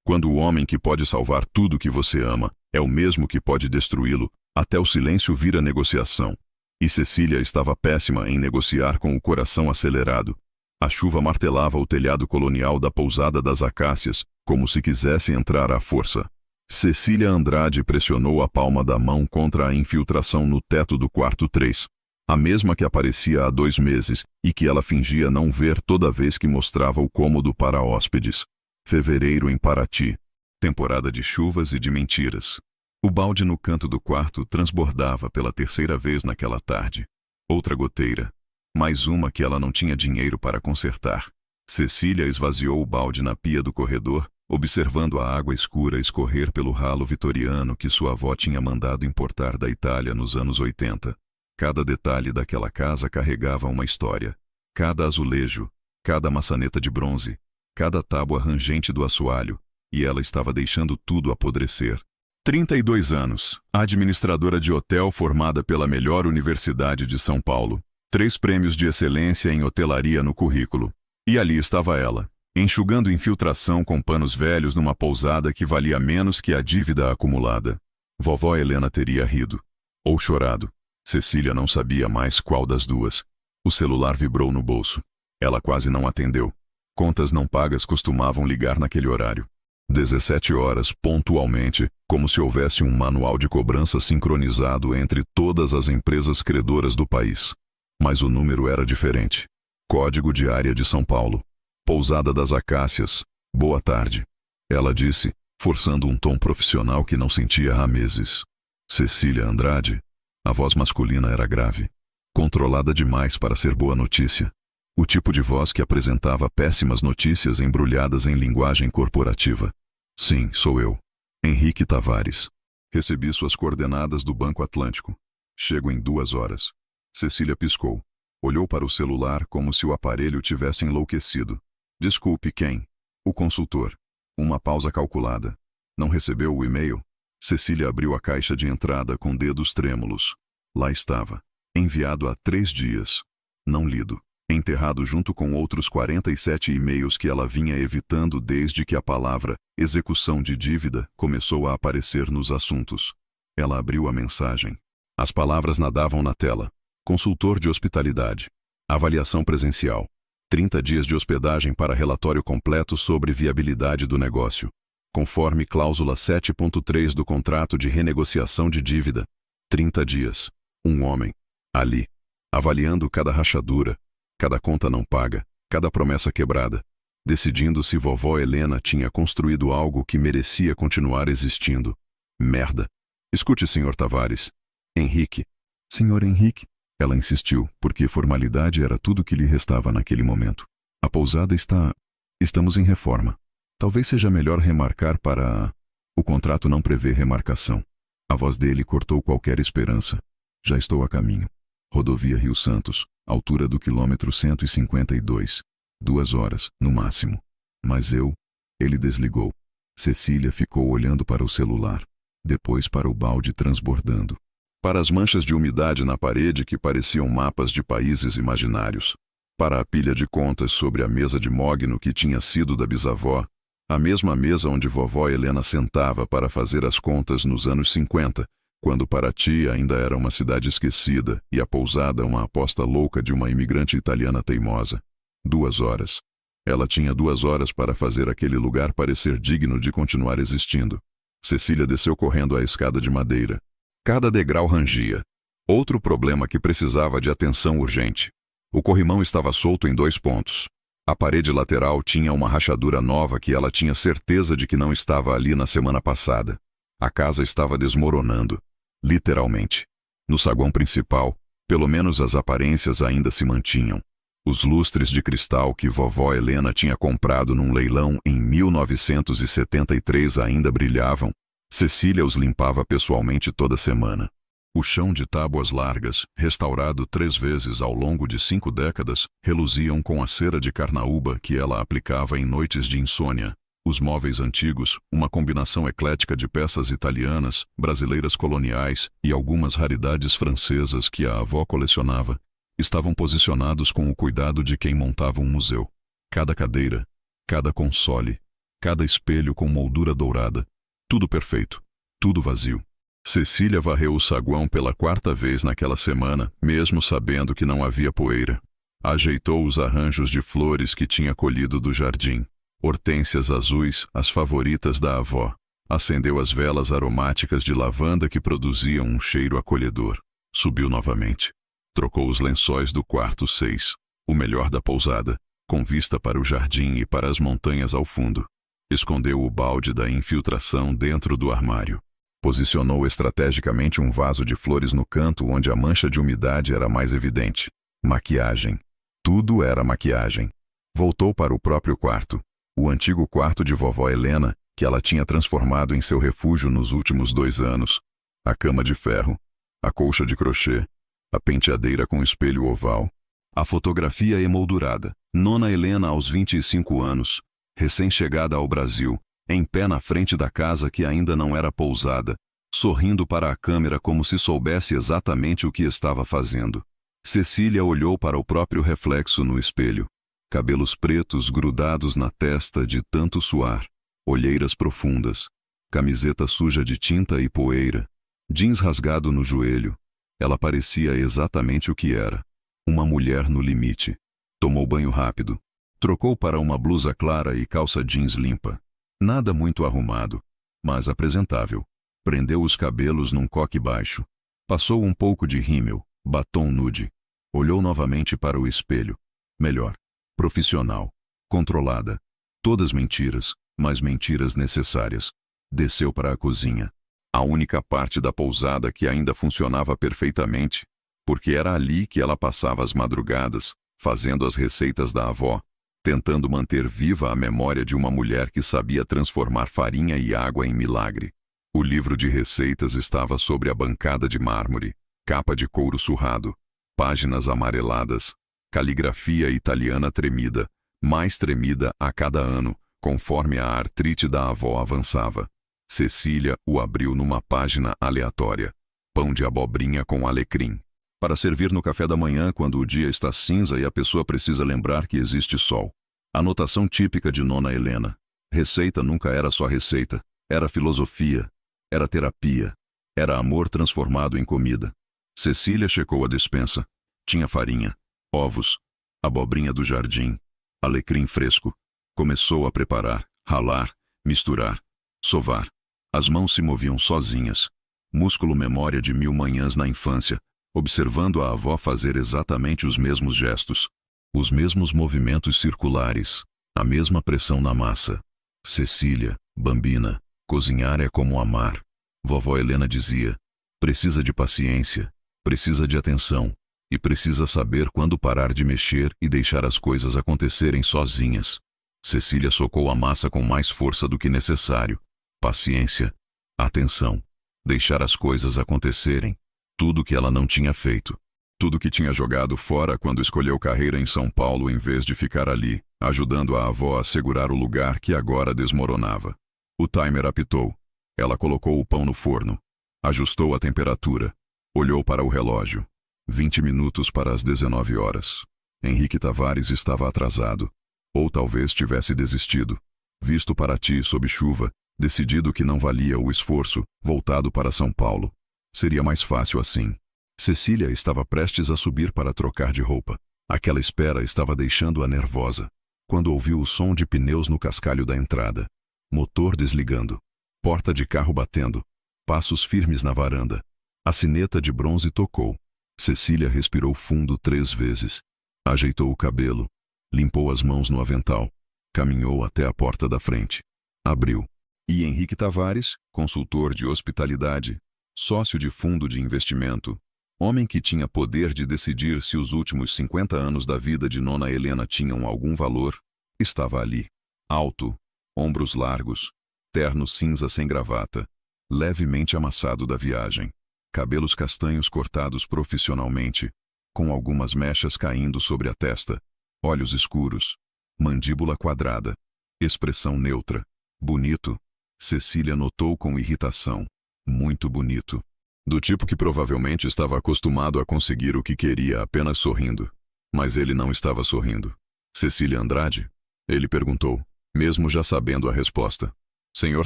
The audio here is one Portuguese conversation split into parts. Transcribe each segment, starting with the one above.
Quando o homem que pode salvar tudo que você ama é o mesmo que pode destruí-lo, até o silêncio vira negociação. E Cecília estava péssima em negociar com o coração acelerado. A chuva martelava o telhado colonial da pousada das Acácias, como se quisesse entrar à força. Cecília Andrade pressionou a palma da mão contra a infiltração no teto do quarto 3. A mesma que aparecia há 2 meses e que ela fingia não ver toda vez que mostrava o cômodo para hóspedes. Fevereiro em Paraty. Temporada de chuvas e de mentiras. O balde no canto do quarto transbordava pela 3ª vez naquela tarde. Outra goteira. Mais uma que ela não tinha dinheiro para consertar. Cecília esvaziou o balde na pia do corredor, observando a água escura escorrer pelo ralo vitoriano que sua avó tinha mandado importar da Itália nos anos 80. Cada detalhe daquela casa carregava uma história. Cada azulejo, cada maçaneta de bronze, cada tábua rangente do assoalho, e ela estava deixando tudo apodrecer. 32 anos, administradora de hotel formada pela melhor universidade de São Paulo. 3 prêmios de excelência em hotelaria no currículo. E ali estava ela, enxugando infiltração com panos velhos numa pousada que valia menos que a dívida acumulada. Vovó Helena teria rido. Ou chorado. Cecília não sabia mais qual das duas. O celular vibrou no bolso. Ela quase não atendeu. Contas não pagas costumavam ligar naquele horário. 17 horas, pontualmente, como se houvesse um manual de cobrança sincronizado entre todas as empresas credoras do país. Mas o número era diferente. Código de área de São Paulo. Pousada das Acácias. Boa tarde. Ela disse, forçando um tom profissional que não sentia há meses. Cecília Andrade. A voz masculina era grave. Controlada demais para ser boa notícia. O tipo de voz que apresentava péssimas notícias embrulhadas em linguagem corporativa. Sim, sou eu. Henrique Tavares. Recebi suas coordenadas do Banco Atlântico. Chego em 2 horas. Cecília piscou. Olhou para o celular como se o aparelho tivesse enlouquecido. Desculpe, quem? O consultor. Uma pausa calculada. Não recebeu o e-mail? Cecília abriu a caixa de entrada com dedos trêmulos. Lá estava. Enviado há 3 dias. Não lido. Enterrado junto com outros 47 e-mails que ela vinha evitando desde que a palavra execução de dívida começou a aparecer nos assuntos. Ela abriu a mensagem. As palavras nadavam na tela. Consultor de hospitalidade. Avaliação presencial. 30 dias de hospedagem para relatório completo sobre viabilidade do negócio. Conforme cláusula 7.3 do contrato de renegociação de dívida. 30 dias. Um homem. Ali. Avaliando cada rachadura. Cada conta não paga, cada promessa quebrada, decidindo se vovó Helena tinha construído algo que merecia continuar existindo. Merda. Escute, Sr. Tavares. Henrique. Sr. Henrique? Ela insistiu, porque formalidade era tudo que lhe restava naquele momento. A pousada está... Estamos em reforma. Talvez seja melhor remarcar para... O contrato não prevê remarcação. A voz dele cortou qualquer esperança. Já estou a caminho. Rodovia Rio Santos. Altura do quilômetro 152. 2 horas, no máximo. Mas Ele desligou. Cecília ficou olhando para o celular. Depois para o balde transbordando. Para as manchas de umidade na parede que pareciam mapas de países imaginários. Para a pilha de contas sobre a mesa de mogno que tinha sido da bisavó. A mesma mesa onde vovó Helena sentava para fazer as contas nos anos 50. Quando Paraty ainda era uma cidade esquecida e a pousada uma aposta louca de uma imigrante italiana teimosa. 2 horas. Ela tinha 2 horas para fazer aquele lugar parecer digno de continuar existindo. Cecília desceu correndo a escada de madeira. Cada degrau rangia. Outro problema que precisava de atenção urgente. O corrimão estava solto em 2 pontos. A parede lateral tinha uma rachadura nova que ela tinha certeza de que não estava ali na semana passada. A casa estava desmoronando. Literalmente. No saguão principal, pelo menos as aparências ainda se mantinham. Os lustres de cristal que vovó Helena tinha comprado num leilão em 1973 ainda brilhavam. Cecília os limpava pessoalmente toda semana. O chão de tábuas largas, restaurado 3 vezes ao longo de 5 décadas, reluziam com a cera de carnaúba que ela aplicava em noites de insônia. Os móveis antigos, uma combinação eclética de peças italianas, brasileiras coloniais e algumas raridades francesas que a avó colecionava, estavam posicionados com o cuidado de quem montava um museu. Cada cadeira, cada console, cada espelho com moldura dourada. Tudo perfeito, tudo vazio. Cecília varreu o saguão pela 4ª vez naquela semana, mesmo sabendo que não havia poeira. Ajeitou os arranjos de flores que tinha colhido do jardim. Hortênsias azuis, as favoritas da avó. Acendeu as velas aromáticas de lavanda que produziam um cheiro acolhedor. Subiu novamente. Trocou os lençóis do quarto 6, o melhor da pousada, com vista para o jardim e para as montanhas ao fundo. Escondeu o balde da infiltração dentro do armário. Posicionou estrategicamente um vaso de flores no canto onde a mancha de umidade era mais evidente. Maquiagem. Tudo era maquiagem. Voltou para o próprio quarto. O antigo quarto de vovó Helena, que ela tinha transformado em seu refúgio nos últimos 2 anos. A cama de ferro. A colcha de crochê. A penteadeira com espelho oval. A fotografia emoldurada. Nona Helena aos 25 anos. Recém-chegada ao Brasil. Em pé na frente da casa que ainda não era pousada, sorrindo para a câmera como se soubesse exatamente o que estava fazendo. Cecília olhou para o próprio reflexo no espelho. Cabelos pretos grudados na testa de tanto suar, olheiras profundas, camiseta suja de tinta e poeira, jeans rasgado no joelho. Ela parecia exatamente o que era, uma mulher no limite. Tomou banho rápido, trocou para uma blusa clara e calça jeans limpa. Nada muito arrumado, mas apresentável. Prendeu os cabelos num coque baixo. Passou um pouco de rímel, batom nude. Olhou novamente para o espelho. Melhor. Profissional. Controlada. Todas mentiras, mas mentiras necessárias. Desceu para a cozinha. A única parte da pousada que ainda funcionava perfeitamente, porque era ali que ela passava as madrugadas, fazendo as receitas da avó, tentando manter viva a memória de uma mulher que sabia transformar farinha e água em milagre. O livro de receitas estava sobre a bancada de mármore, capa de couro surrado, páginas amareladas, caligrafia italiana tremida, mais tremida a cada ano, conforme a artrite da avó avançava. Cecília o abriu numa página aleatória. Pão de abobrinha com alecrim. Para servir no café da manhã quando o dia está cinza e a pessoa precisa lembrar que existe sol. Anotação típica de Nona Helena. Receita nunca era só receita. Era filosofia. Era terapia. Era amor transformado em comida. Cecília checou a despensa. Tinha farinha, ovos, abobrinha do jardim, alecrim fresco. Começou a preparar, ralar, misturar, sovar. As mãos se moviam sozinhas. Músculo memória de 1000 manhãs na infância, observando a avó fazer exatamente os mesmos gestos, os mesmos movimentos circulares, a mesma pressão na massa. Cecília, bambina, cozinhar é como amar. Vovó Helena dizia, precisa de paciência, precisa de atenção, e precisa saber quando parar de mexer e deixar as coisas acontecerem sozinhas. Cecília socou a massa com mais força do que necessário. Paciência, atenção, deixar as coisas acontecerem. Tudo que ela não tinha feito. Tudo que tinha jogado fora quando escolheu carreira em São Paulo em vez de ficar ali, ajudando a avó a segurar o lugar que agora desmoronava. O timer apitou. Ela colocou o pão no forno. Ajustou a temperatura. Olhou para o relógio. 20 minutos para as 19 horas. Henrique Tavares estava atrasado. Ou talvez tivesse desistido. Visto Paraty sob chuva, decidido que não valia o esforço, voltado para São Paulo. Seria mais fácil assim. Cecília estava prestes a subir para trocar de roupa. Aquela espera estava deixando-a nervosa. Quando ouviu o som de pneus no cascalho da entrada. Motor desligando. Porta de carro batendo. Passos firmes na varanda. A sineta de bronze tocou. Cecília respirou fundo 3 vezes. Ajeitou o cabelo. Limpou as mãos no avental. Caminhou até a porta da frente. Abriu. E Henrique Tavares, consultor de hospitalidade, sócio de fundo de investimento, homem que tinha poder de decidir se os últimos 50 anos da vida de Nona Helena tinham algum valor, estava ali. Alto, ombros largos, terno cinza sem gravata, levemente amassado da viagem, cabelos castanhos cortados profissionalmente, com algumas mechas caindo sobre a testa, olhos escuros, mandíbula quadrada, expressão neutra. Bonito, Cecília notou com irritação. Muito bonito. Do tipo que provavelmente estava acostumado a conseguir o que queria apenas sorrindo. Mas ele não estava sorrindo. Cecília Andrade? Ele perguntou. mesmo já sabendo a resposta. Senhor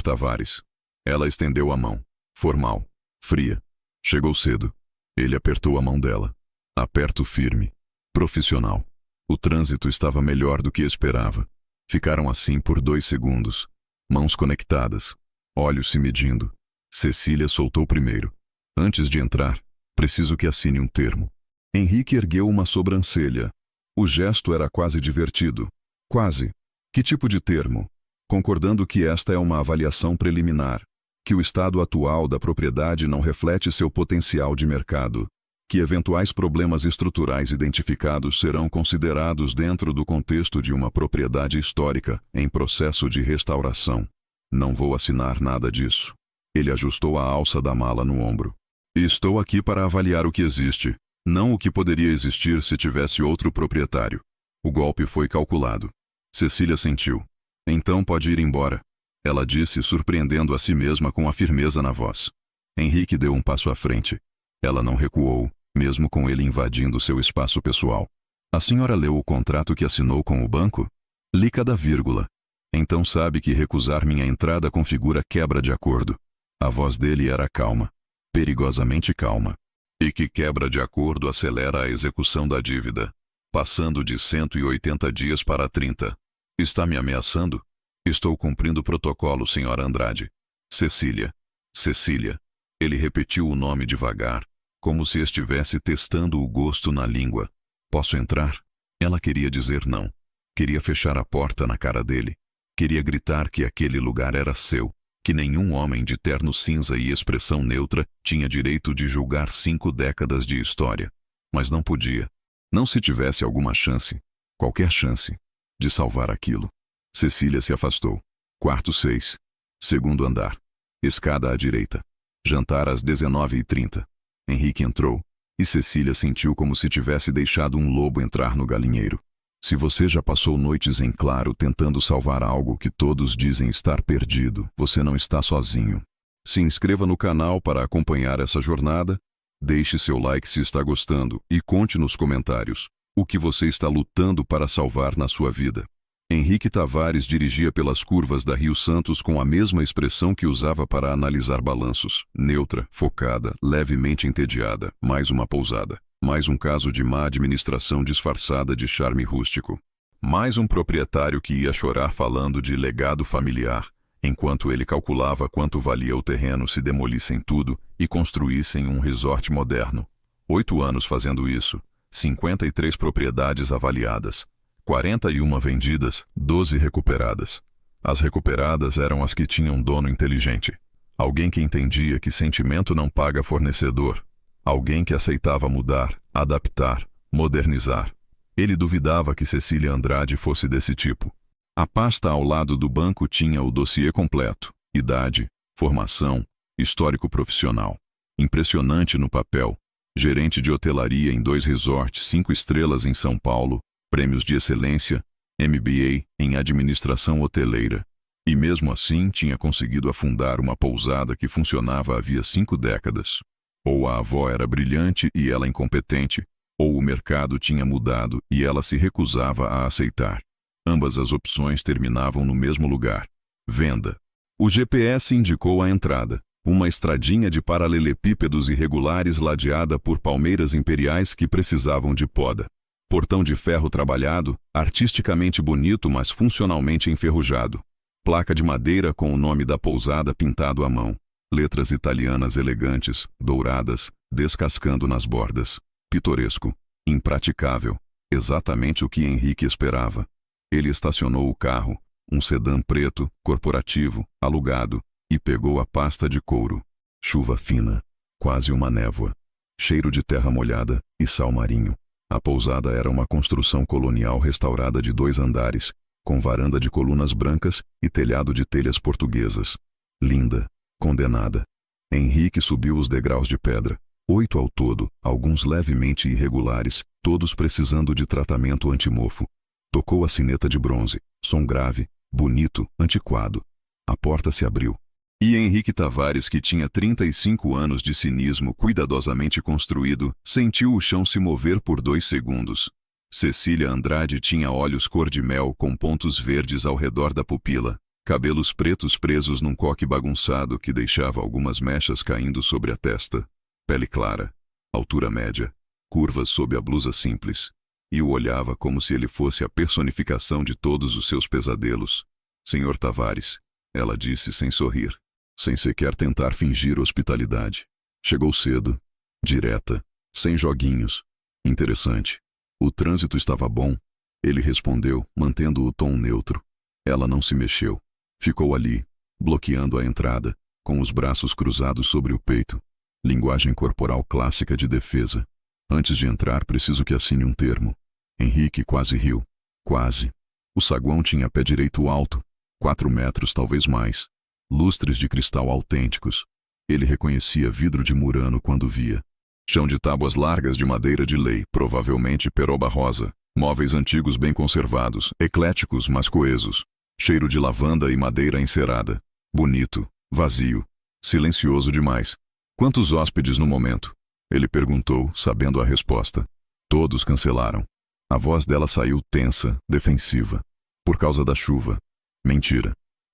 Tavares. Ela estendeu a mão. Formal. Fria. Chegou cedo. Ele apertou a mão dela. Aperto firme. Profissional. O trânsito estava melhor do que esperava. Ficaram assim por 2 segundos. Mãos conectadas. Olhos se medindo. Cecília soltou primeiro. Antes de entrar, preciso que assine um termo. Henrique ergueu uma sobrancelha. O gesto era quase divertido. Quase. Que tipo de termo? Concordando que esta é uma avaliação preliminar, que o estado atual da propriedade não reflete seu potencial de mercado, que eventuais problemas estruturais identificados serão considerados dentro do contexto de uma propriedade histórica em processo de restauração. Não vou assinar nada disso. Ele ajustou a alça da mala no ombro. Estou aqui para avaliar o que existe, não o que poderia existir se tivesse outro proprietário. O golpe foi calculado. Cecília sentiu. Então pode ir embora. Ela disse, surpreendendo a si mesma com a firmeza na voz. Henrique deu um passo à frente. Ela não recuou, mesmo com ele invadindo seu espaço pessoal. A senhora leu o contrato que assinou com o banco? Li cada vírgula. Então sabe que recusar minha entrada configura quebra de acordo. A voz dele era calma. Perigosamente calma. E que quebra de acordo acelera a execução da dívida, passando de 180 dias para 30. Está me ameaçando? Estou cumprindo o protocolo, senhora Andrade. Cecília. Cecília. Ele repetiu o nome devagar, como se estivesse testando o gosto na língua. Posso entrar? Ela queria dizer não. Queria fechar a porta na cara dele. Queria gritar que aquele lugar era seu, que nenhum homem de terno cinza e expressão neutra tinha direito de julgar 5 décadas de história. Mas não podia. Não se tivesse alguma chance, qualquer chance, de salvar aquilo. Cecília se afastou. Quarto 6. Segundo andar. Escada à direita. Jantar às 19h30. Henrique entrou, e Cecília sentiu como se tivesse deixado um lobo entrar no galinheiro. Se você já passou noites em claro tentando salvar algo que todos dizem estar perdido, você não está sozinho. Se inscreva no canal para acompanhar essa jornada, deixe seu like se está gostando e conte nos comentários o que você está lutando para salvar na sua vida. Henrique Tavares dirigia pelas curvas da Rio Santos com a mesma expressão que usava para analisar balanços, neutra, focada, levemente entediada, mais uma pousada. Mais um caso de má administração disfarçada de charme rústico. Mais um proprietário que ia chorar falando de legado familiar, enquanto ele calculava quanto valia o terreno se demolissem tudo e construíssem um resort moderno. 8 anos fazendo isso, 53 propriedades avaliadas, 41 vendidas, 12 recuperadas. As recuperadas eram as que tinham dono inteligente. Alguém que entendia que sentimento não paga fornecedor. Alguém que aceitava mudar, adaptar, modernizar. Ele duvidava que Cecília Andrade fosse desse tipo. A pasta ao lado do banco tinha o dossiê completo: idade, formação, histórico profissional. Impressionante no papel. Gerente de hotelaria em 2 resorts 5 estrelas em São Paulo, prêmios de excelência, MBA em administração hoteleira. E mesmo assim tinha conseguido afundar uma pousada que funcionava havia 5 décadas. Ou a avó era brilhante e ela incompetente, ou o mercado tinha mudado e ela se recusava a aceitar. Ambas as opções terminavam no mesmo lugar: venda. O GPS indicou a entrada, uma estradinha de paralelepípedos irregulares ladeada por palmeiras imperiais que precisavam de poda. Portão de ferro trabalhado, artisticamente bonito mas funcionalmente enferrujado. Placa de madeira com o nome da pousada pintado à mão. Letras italianas elegantes, douradas, descascando nas bordas. Pitoresco, impraticável, exatamente o que Henrique esperava. Ele estacionou o carro, um sedã preto, corporativo, alugado, e pegou a pasta de couro. Chuva fina, quase uma névoa. Cheiro de terra molhada e sal marinho. A pousada era uma construção colonial restaurada de 2 andares, com varanda de colunas brancas e telhado de telhas portuguesas. Linda, condenada. Henrique subiu os degraus de pedra, 8 ao todo, alguns levemente irregulares, todos precisando de tratamento antimofo. Tocou a sineta de bronze, som grave, bonito, antiquado. A porta se abriu. E Henrique Tavares, que tinha 35 anos de cinismo cuidadosamente construído, sentiu o chão se mover por 2 segundos. Cecília Andrade tinha olhos cor-de-mel com pontos verdes ao redor da pupila, cabelos pretos presos num coque bagunçado que deixava algumas mechas caindo sobre a testa, pele clara, altura média, curvas sob a blusa simples, e o olhava como se ele fosse a personificação de todos os seus pesadelos. Senhor Tavares, ela disse sem sorrir, sem sequer tentar fingir hospitalidade. Chegou cedo, direta, sem joguinhos. Interessante. O trânsito estava bom? Ele respondeu, mantendo o tom neutro. Ela não se mexeu. Ficou ali, bloqueando a entrada, com os braços cruzados sobre o peito. Linguagem corporal clássica de defesa. Antes de entrar, preciso que assine um termo. Henrique quase riu. Quase. O saguão tinha pé direito alto, 4 metros, talvez mais. Lustres de cristal autênticos. Ele reconhecia vidro de Murano quando via. Chão de tábuas largas de madeira de lei, provavelmente peroba rosa. Móveis antigos bem conservados, ecléticos mas coesos. Cheiro de lavanda e madeira encerada. Bonito, vazio, silencioso demais. Quantos hóspedes no momento? Ele perguntou, sabendo a resposta. Todos cancelaram. A voz dela saiu tensa, defensiva. Por causa da chuva. Mentira.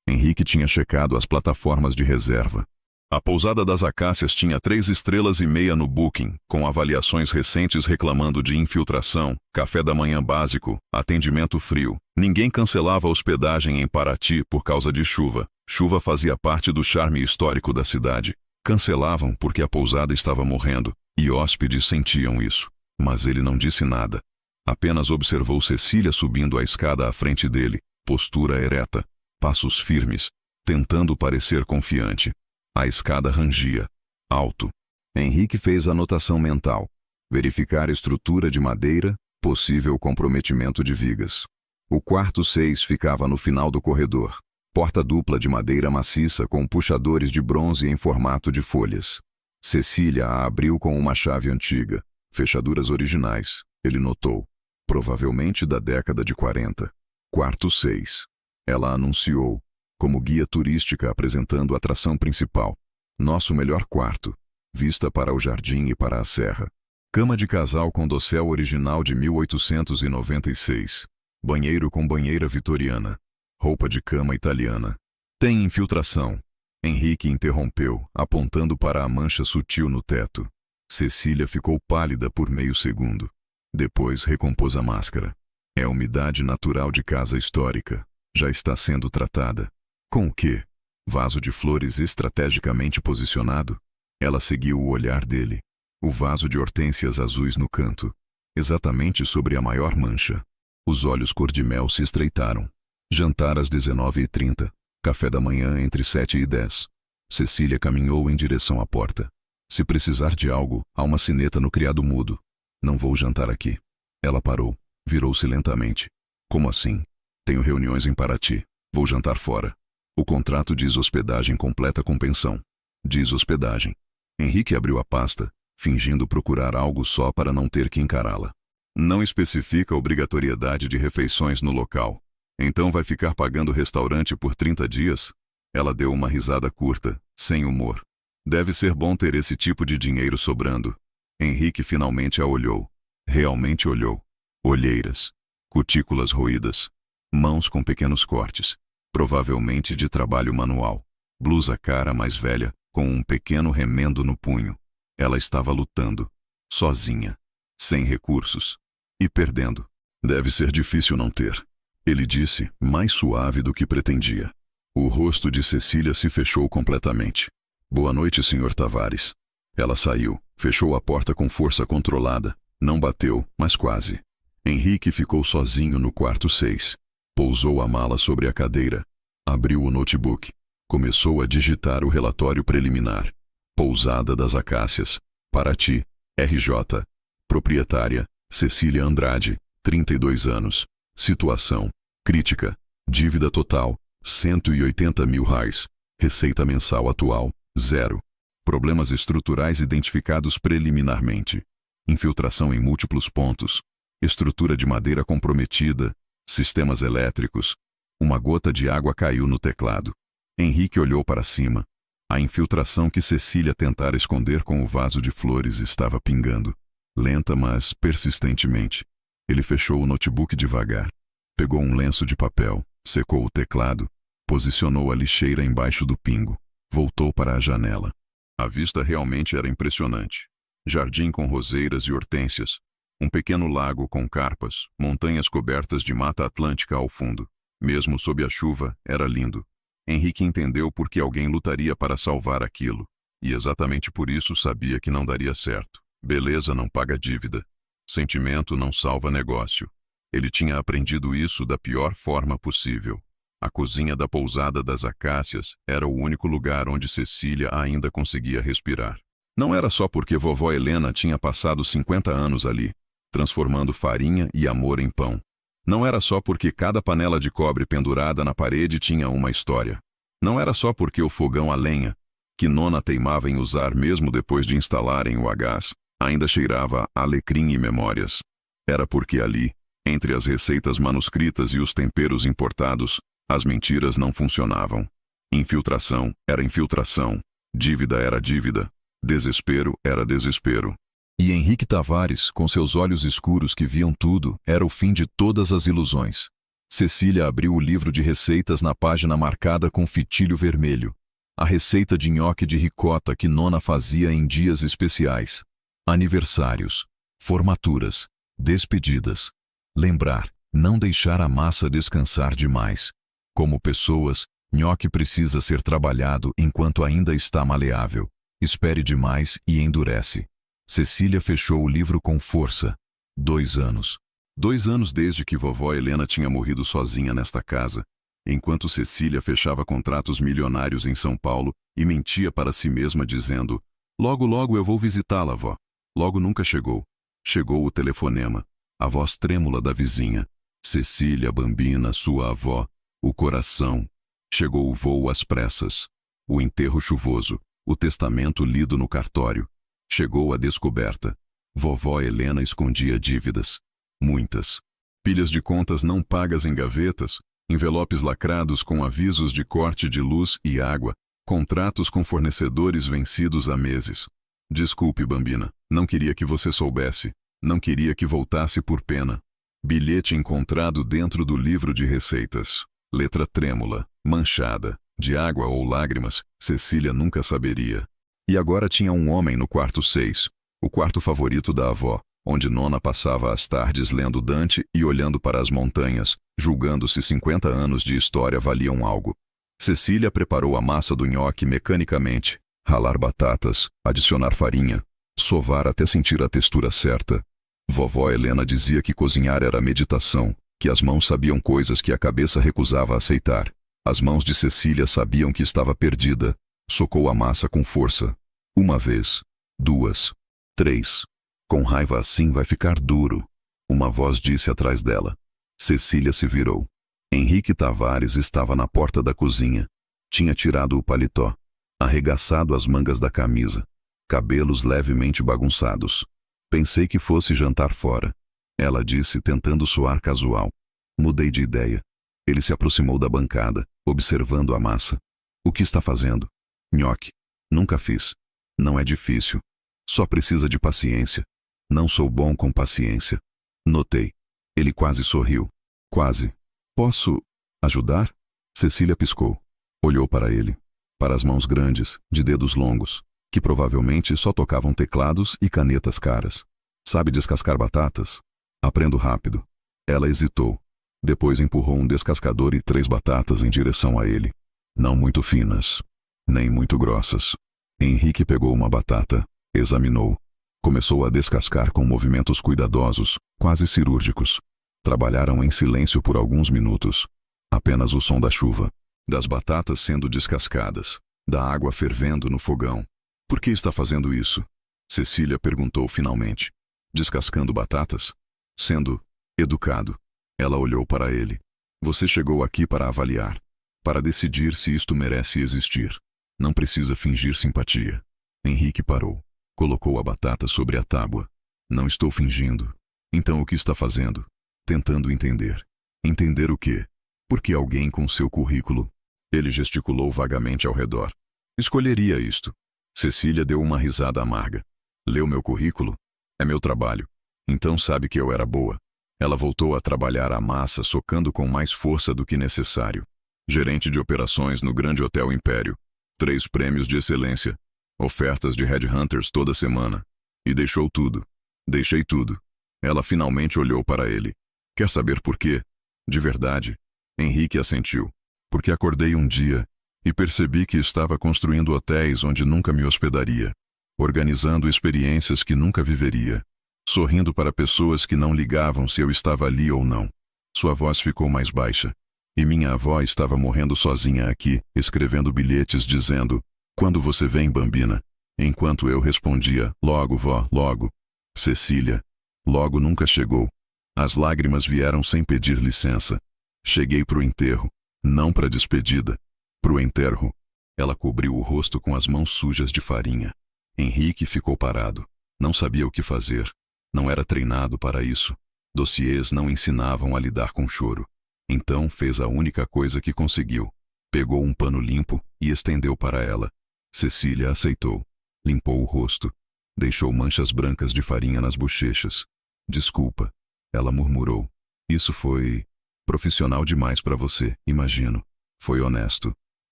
Henrique tinha checado as plataformas de reserva. A pousada das Acácias tinha 3 estrelas e meia no Booking, com avaliações recentes reclamando de infiltração, café da manhã básico, atendimento frio. Ninguém cancelava a hospedagem em Paraty por causa de chuva. Chuva fazia parte do charme histórico da cidade. Cancelavam porque a pousada estava morrendo, e hóspedes sentiam isso. Mas ele não disse nada. Apenas observou Cecília subindo a escada à frente dele, postura ereta, passos firmes, tentando parecer confiante. A escada rangia. Alto. Henrique fez anotação mental. Verificar estrutura de madeira, possível comprometimento de vigas. O quarto 6 ficava no final do corredor. Porta dupla de madeira maciça com puxadores de bronze em formato de folhas. Cecília a abriu com uma chave antiga. Fechaduras originais, ele notou. Provavelmente da década de 40. Quarto 6. Ela anunciou, como guia turística apresentando a atração principal. Nosso melhor quarto. Vista para o jardim e para a serra. Cama de casal com dossel original de 1896. Banheiro com banheira vitoriana. Roupa de cama italiana. Tem infiltração. Henrique interrompeu, apontando para a mancha sutil no teto. Cecília ficou pálida por meio segundo. Depois recompôs a máscara. É umidade natural de casa histórica. Já está sendo tratada. Com o quê? Vaso de flores estrategicamente posicionado? Ela seguiu o olhar dele. O vaso de hortênsias azuis no canto. Exatamente sobre a maior mancha. Os olhos cor-de-mel se estreitaram. Jantar às 19h30. Café da manhã entre 7h10. Cecília caminhou em direção à porta. Se precisar de algo, há uma sineta no criado mudo. Não vou jantar aqui. Ela parou. Virou-se lentamente. Como assim? Tenho reuniões em Paraty. Vou jantar fora. O contrato diz hospedagem completa com pensão. Diz hospedagem. Henrique abriu a pasta, fingindo procurar algo só para não ter que encará-la. Não especifica obrigatoriedade de refeições no local. Então vai ficar pagando restaurante por 30 dias? Ela deu uma risada curta, sem humor. Deve ser bom ter esse tipo de dinheiro sobrando. Henrique finalmente a olhou. Realmente olhou. Olheiras. Cutículas roídas. Mãos com pequenos cortes. Provavelmente de trabalho manual. Blusa cara mais velha, com um pequeno remendo no punho. Ela estava lutando. Sozinha. Sem recursos. E perdendo. Deve ser difícil não ter. Ele disse, mais suave do que pretendia. O rosto de Cecília se fechou completamente. Boa noite, Sr. Tavares. Ela saiu, fechou a porta com força controlada. Não bateu, mas quase. Henrique ficou sozinho no quarto 6. Pousou a mala sobre a cadeira. Abriu o notebook. Começou a digitar o relatório preliminar. Pousada das Acácias. Paraty. RJ. Proprietária. Cecília Andrade. 32 anos. Situação. Crítica. Dívida total. R$ 180.000. Receita mensal atual. 0. Problemas estruturais identificados preliminarmente. Infiltração em múltiplos pontos. Estrutura de madeira comprometida. Sistemas elétricos. Uma gota de água caiu no teclado. Henrique olhou para cima. A infiltração que Cecília tentara esconder com o vaso de flores estava pingando. Lenta, mas persistentemente. Ele fechou o notebook devagar. Pegou um lenço de papel, secou o teclado, posicionou a lixeira embaixo do pingo. Voltou para a janela. A vista realmente era impressionante. Jardim com roseiras e hortênsias. Um pequeno lago com carpas, montanhas cobertas de mata atlântica ao fundo. Mesmo sob a chuva, era lindo. Henrique entendeu por que alguém lutaria para salvar aquilo. E exatamente por isso sabia que não daria certo. Beleza não paga dívida. Sentimento não salva negócio. Ele tinha aprendido isso da pior forma possível. A cozinha da pousada das Acácias era o único lugar onde Cecília ainda conseguia respirar. Não era só porque vovó Helena tinha passado 50 anos ali, transformando farinha e amor em pão. Não era só porque cada panela de cobre pendurada na parede tinha uma história. Não era só porque o fogão a lenha, que Nona teimava em usar mesmo depois de instalarem o a gás, ainda cheirava a alecrim e memórias. Era porque ali, entre as receitas manuscritas e os temperos importados, as mentiras não funcionavam. Infiltração era infiltração, dívida era dívida, desespero era desespero. E Henrique Tavares, com seus olhos escuros que viam tudo, era o fim de todas as ilusões. Cecília abriu o livro de receitas na página marcada com fitilho vermelho. A receita de nhoque de ricota que Nona fazia em dias especiais. Aniversários, formaturas, despedidas. Lembrar, não deixar a massa descansar demais. Como pessoas, nhoque precisa ser trabalhado enquanto ainda está maleável. Espere demais e endurece. Cecília fechou o livro com força. 2 anos. 2 anos desde que vovó Helena tinha morrido sozinha nesta casa, enquanto Cecília fechava contratos milionários em São Paulo e mentia para si mesma dizendo: "Logo, logo eu vou visitá-la, vó." Logo nunca chegou. Chegou o telefonema, a voz trêmula da vizinha. Cecília Bambina, sua avó, o coração. Chegou o voo às pressas. O enterro chuvoso, o testamento lido no cartório. Chegou a descoberta. Vovó Helena escondia dívidas. Muitas. Pilhas de contas não pagas em gavetas, envelopes lacrados com avisos de corte de luz e água, contratos com fornecedores vencidos há meses. Desculpe, Bambina, não queria que você soubesse, não queria que voltasse por pena. Bilhete encontrado dentro do livro de receitas. Letra trêmula, manchada, de água ou lágrimas, Cecília nunca saberia. E agora tinha um homem no quarto 6, o quarto favorito da avó, onde Nona passava as tardes lendo Dante e olhando para as montanhas, julgando se 50 anos de história valiam algo. Cecília preparou a massa do nhoque mecanicamente, ralar batatas, adicionar farinha, sovar até sentir a textura certa. Vovó Helena dizia que cozinhar era meditação, que as mãos sabiam coisas que a cabeça recusava aceitar. As mãos de Cecília sabiam que estava perdida. Socou a massa com força. 1 vez, 2, 3. Com raiva assim vai ficar duro. Uma voz disse atrás dela. Cecília se virou. Henrique Tavares estava na porta da cozinha. Tinha tirado o paletó, arregaçado as mangas da camisa, cabelos levemente bagunçados. Pensei que fosse jantar fora. Ela disse, tentando soar casual. Mudei de ideia. Ele se aproximou da bancada, observando a massa. O que está fazendo? Nhoque. Nunca fiz. Não é difícil. Só precisa de paciência. Não sou bom com paciência. Notei. Ele quase sorriu. Quase. Posso ajudar? Cecília piscou. Olhou para ele. Para as mãos grandes, de dedos longos, que provavelmente só tocavam teclados e canetas caras. Sabe descascar batatas? Aprendo rápido. Ela hesitou. Depois empurrou um descascador e 3 batatas em direção a ele. Não muito finas, nem muito grossas. Henrique pegou uma batata, examinou. Começou a descascar com movimentos cuidadosos, quase cirúrgicos. Trabalharam em silêncio por alguns minutos. Apenas o som da chuva, das batatas sendo descascadas, da água fervendo no fogão. Por que está fazendo isso? Cecília perguntou finalmente. Descascando batatas? Sendo educado. Ela olhou para ele. Você chegou aqui para avaliar, para decidir se isto merece existir. Não precisa fingir simpatia. Henrique parou. Colocou a batata sobre a tábua. Não estou fingindo. Então o que está fazendo? Tentando entender. Entender o quê? Por que alguém com seu currículo? Ele gesticulou vagamente ao redor. Escolheria isto. Cecília deu uma risada amarga. Leu meu currículo? É meu trabalho. Então sabe que eu era boa. Ela voltou a trabalhar a massa, socando com mais força do que necessário. Gerente de operações no grande Hotel Império. 3 prêmios de excelência. Ofertas de headhunters toda semana. E deixou tudo. Deixei tudo. Ela finalmente olhou para ele. Quer saber por quê? De verdade. Henrique assentiu. Porque acordei um dia e percebi que estava construindo hotéis onde nunca me hospedaria. Organizando experiências que nunca viveria. Sorrindo para pessoas que não ligavam se eu estava ali ou não. Sua voz ficou mais baixa. E minha avó estava morrendo sozinha aqui, escrevendo bilhetes dizendo: "Quando você vem, Bambina?" Enquanto eu respondia: "Logo, vó, logo." Cecília. Logo nunca chegou. As lágrimas vieram sem pedir licença. Cheguei pro enterro. Não pra despedida. Pro enterro. Ela cobriu o rosto com as mãos sujas de farinha. Henrique ficou parado. Não sabia o que fazer. Não era treinado para isso. Dossiês não ensinavam a lidar com choro. Então fez a única coisa que conseguiu. Pegou um pano limpo e estendeu para ela. Cecília aceitou. Limpou o rosto. Deixou manchas brancas de farinha nas bochechas. Desculpa. Ela murmurou. Isso foi profissional demais para você, imagino. Foi honesto.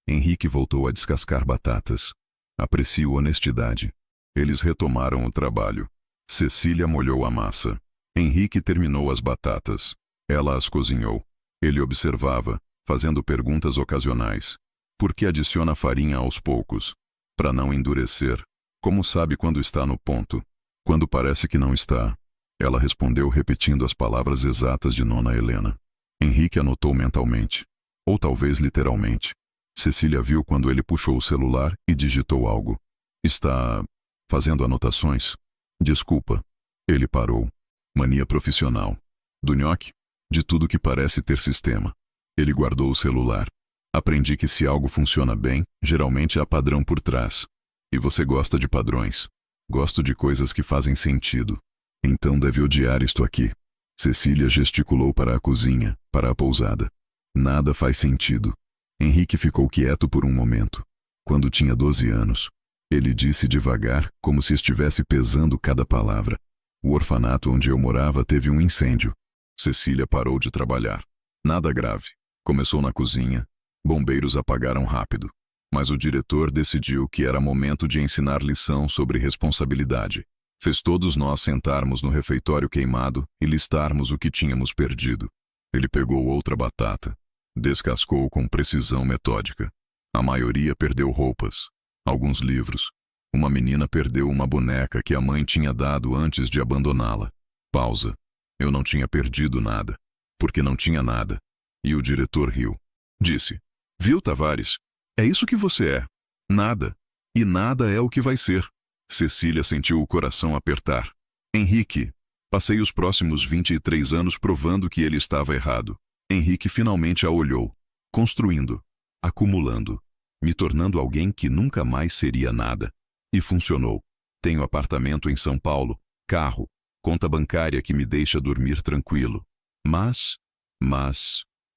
Henrique voltou a descascar batatas. Aprecio honestidade. Eles retomaram o trabalho. Cecília molhou a massa. Henrique terminou as batatas. Ela as cozinhou. Ele observava, fazendo perguntas ocasionais. Por que adiciona farinha aos poucos? Para não endurecer. Como sabe quando está no ponto? Quando parece que não está. Ela respondeu repetindo as palavras exatas de Nona Helena. Henrique anotou mentalmente. Ou talvez literalmente. Cecília viu quando ele puxou o celular e digitou algo. Está fazendo anotações? Desculpa. Ele parou. Mania profissional. Do nhoque? De tudo que parece ter sistema. Ele guardou o celular. Aprendi que se algo funciona bem, geralmente há padrão por trás. E você gosta de padrões. Gosto de coisas que fazem sentido. Então deve odiar isto aqui. Cecília gesticulou para a cozinha, para a pousada. Nada faz sentido. Henrique ficou quieto por um momento. Quando tinha 12 anos. Ele disse devagar, como se estivesse pesando cada palavra. O orfanato onde eu morava teve um incêndio. Cecília parou de trabalhar. Nada grave. Começou na cozinha. Bombeiros apagaram rápido. Mas o diretor decidiu que era momento de ensinar lição sobre responsabilidade. Fez todos nós sentarmos no refeitório queimado e listarmos o que tínhamos perdido. Ele pegou outra batata. Descascou com precisão metódica. A maioria perdeu roupas. Alguns livros. Uma menina perdeu uma boneca que a mãe tinha dado antes de abandoná-la. Pausa. Eu não tinha perdido nada. Porque não tinha nada. E o diretor riu. Disse: "Viu, Tavares? É isso que você é. Nada. E nada é o que vai ser." Cecília sentiu o coração apertar. Henrique. Passei os próximos 23 anos provando que ele estava errado. Henrique finalmente a olhou. Construindo. Acumulando. Me tornando alguém que nunca mais seria nada. E funcionou. Tenho apartamento em São Paulo, carro, conta bancária que me deixa dormir tranquilo. Mas...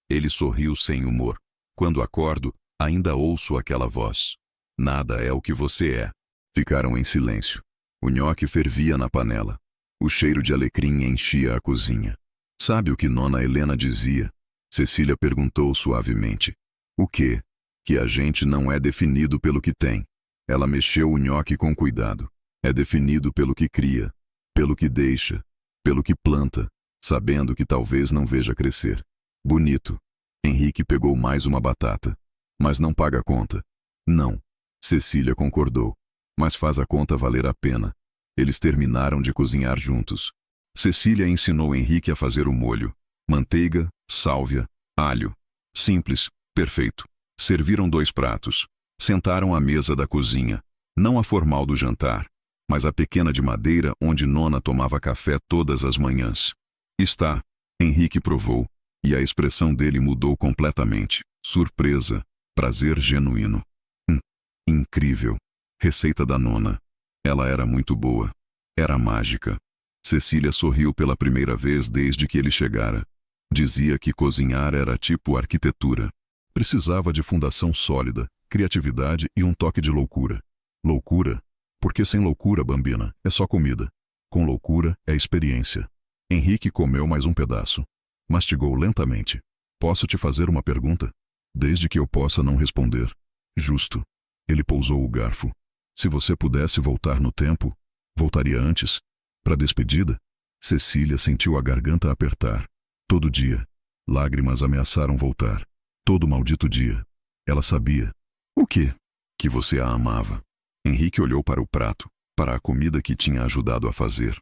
Ele sorriu sem humor. Quando acordo, ainda ouço aquela voz. Nada é o que você é. Ficaram em silêncio. O nhoque fervia na panela. O cheiro de alecrim enchia a cozinha. Sabe o que Nona Helena dizia? Cecília perguntou suavemente. O quê? Que a gente não é definido pelo que tem. Ela mexeu o nhoque com cuidado. É definido pelo que cria, pelo que deixa, pelo que planta, sabendo que talvez não veja crescer. Bonito. Henrique pegou mais uma batata. Mas não paga a conta. Não. Cecília concordou. Mas faz a conta valer a pena. Eles terminaram de cozinhar juntos. Cecília ensinou Henrique a fazer o molho. Manteiga, sálvia, alho. Simples, perfeito. Serviram 2 pratos. Sentaram à mesa da cozinha. Não a formal do jantar, mas a pequena de madeira onde Nona tomava café todas as manhãs. Está. Henrique provou. E a expressão dele mudou completamente. Surpresa. Prazer genuíno. Incrível. Receita da Nona. Ela era muito boa. Era mágica. Cecília sorriu pela primeira vez desde que ele chegara. Dizia que cozinhar era tipo arquitetura. Precisava de fundação sólida, criatividade e um toque de loucura. Loucura? Porque sem loucura, Bambina, é só comida. Com loucura é experiência. Henrique comeu mais um pedaço. Mastigou lentamente. Posso te fazer uma pergunta? Desde que eu possa não responder. Justo. Ele pousou o garfo. Se você pudesse voltar no tempo, voltaria antes? Para a despedida? Cecília sentiu a garganta apertar. Todo dia. Lágrimas ameaçaram voltar. Todo maldito dia. Ela sabia. O quê? Que você a amava. Henrique olhou para o prato, para a comida que tinha ajudado a fazer.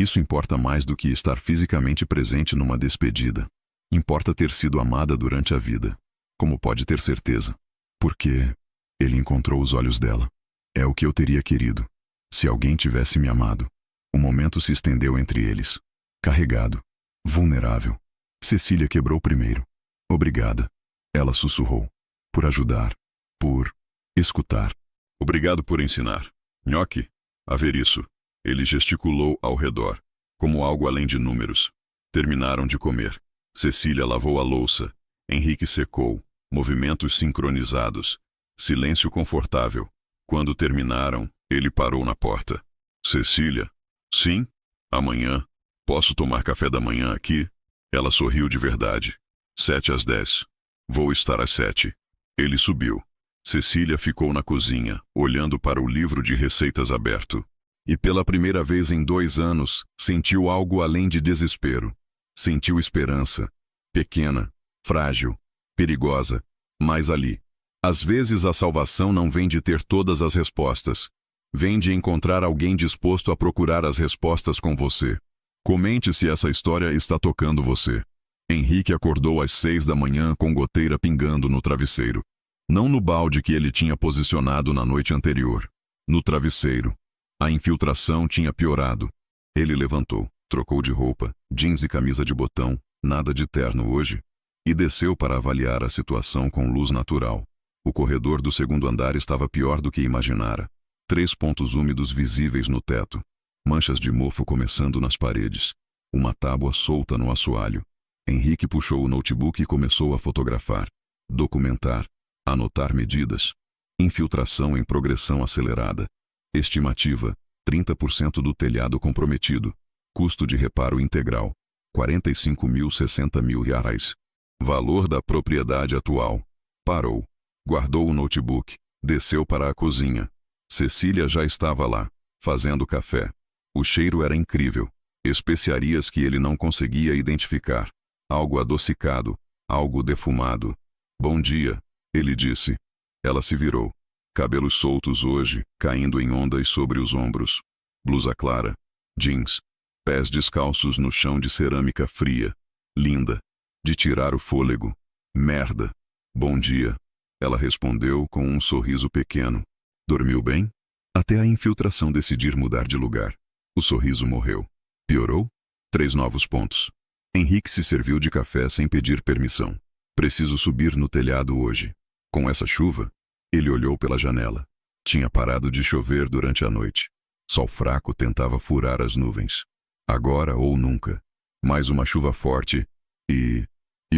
Isso importa mais do que estar fisicamente presente numa despedida. Importa ter sido amada durante a vida. Como pode ter certeza? Porque ele encontrou os olhos dela. É o que eu teria querido. Se alguém tivesse me amado. O momento se estendeu entre eles. Carregado. Vulnerável. Cecília quebrou primeiro. Obrigada. Ela sussurrou. Por ajudar. Por escutar. Obrigado por ensinar. Nhoque, a ver isso. Ele gesticulou ao redor, como algo além de números. Terminaram de comer. Cecília lavou a louça. Henrique secou. Movimentos sincronizados. Silêncio confortável. Quando terminaram, ele parou na porta. Cecília? Sim? Amanhã? Posso tomar café da manhã aqui? Ela sorriu de verdade. 7 às 10. Vou estar às 7. Ele subiu. Cecília ficou na cozinha, olhando para o livro de receitas aberto. E pela primeira vez em 2 anos, sentiu algo além de desespero. Sentiu esperança. Pequena, frágil, perigosa, mas ali. Às vezes a salvação não vem de ter todas as respostas. Vem de encontrar alguém disposto a procurar as respostas com você. Comente se essa história está tocando você. Henrique acordou às 6 da manhã com goteira pingando no travesseiro. Não no balde que ele tinha posicionado na noite anterior. No travesseiro. A infiltração tinha piorado. Ele levantou, trocou de roupa, jeans e camisa de botão, nada de terno hoje, e desceu para avaliar a situação com luz natural. O corredor do 2º andar estava pior do que imaginara. 3 pontos úmidos visíveis no teto. Manchas de mofo começando nas paredes. Uma tábua solta no assoalho. Henrique puxou o notebook e começou a fotografar. Documentar. Anotar medidas. Infiltração em progressão acelerada. Estimativa, 30% do telhado comprometido. Custo de reparo integral, 45.060 reais. Valor da propriedade atual. Parou. Guardou o notebook. Desceu para a cozinha. Cecília já estava lá, fazendo café. O cheiro era incrível. Especiarias que ele não conseguia identificar. Algo adocicado, algo defumado. Bom dia, ele disse. Ela se virou. Cabelos soltos hoje, caindo em ondas sobre os ombros. Blusa clara. Jeans. Pés descalços no chão de cerâmica fria. Linda. De tirar o fôlego. Merda. Bom dia. Ela respondeu com um sorriso pequeno. Dormiu bem? Até a infiltração decidir mudar de lugar. O sorriso morreu. Piorou? 3 novos pontos. Henrique se serviu de café sem pedir permissão. Preciso subir no telhado hoje. Com essa chuva? Ele olhou pela janela. Tinha parado de chover durante a noite. Sol fraco tentava furar as nuvens. Agora ou nunca. Mais uma chuva forte. E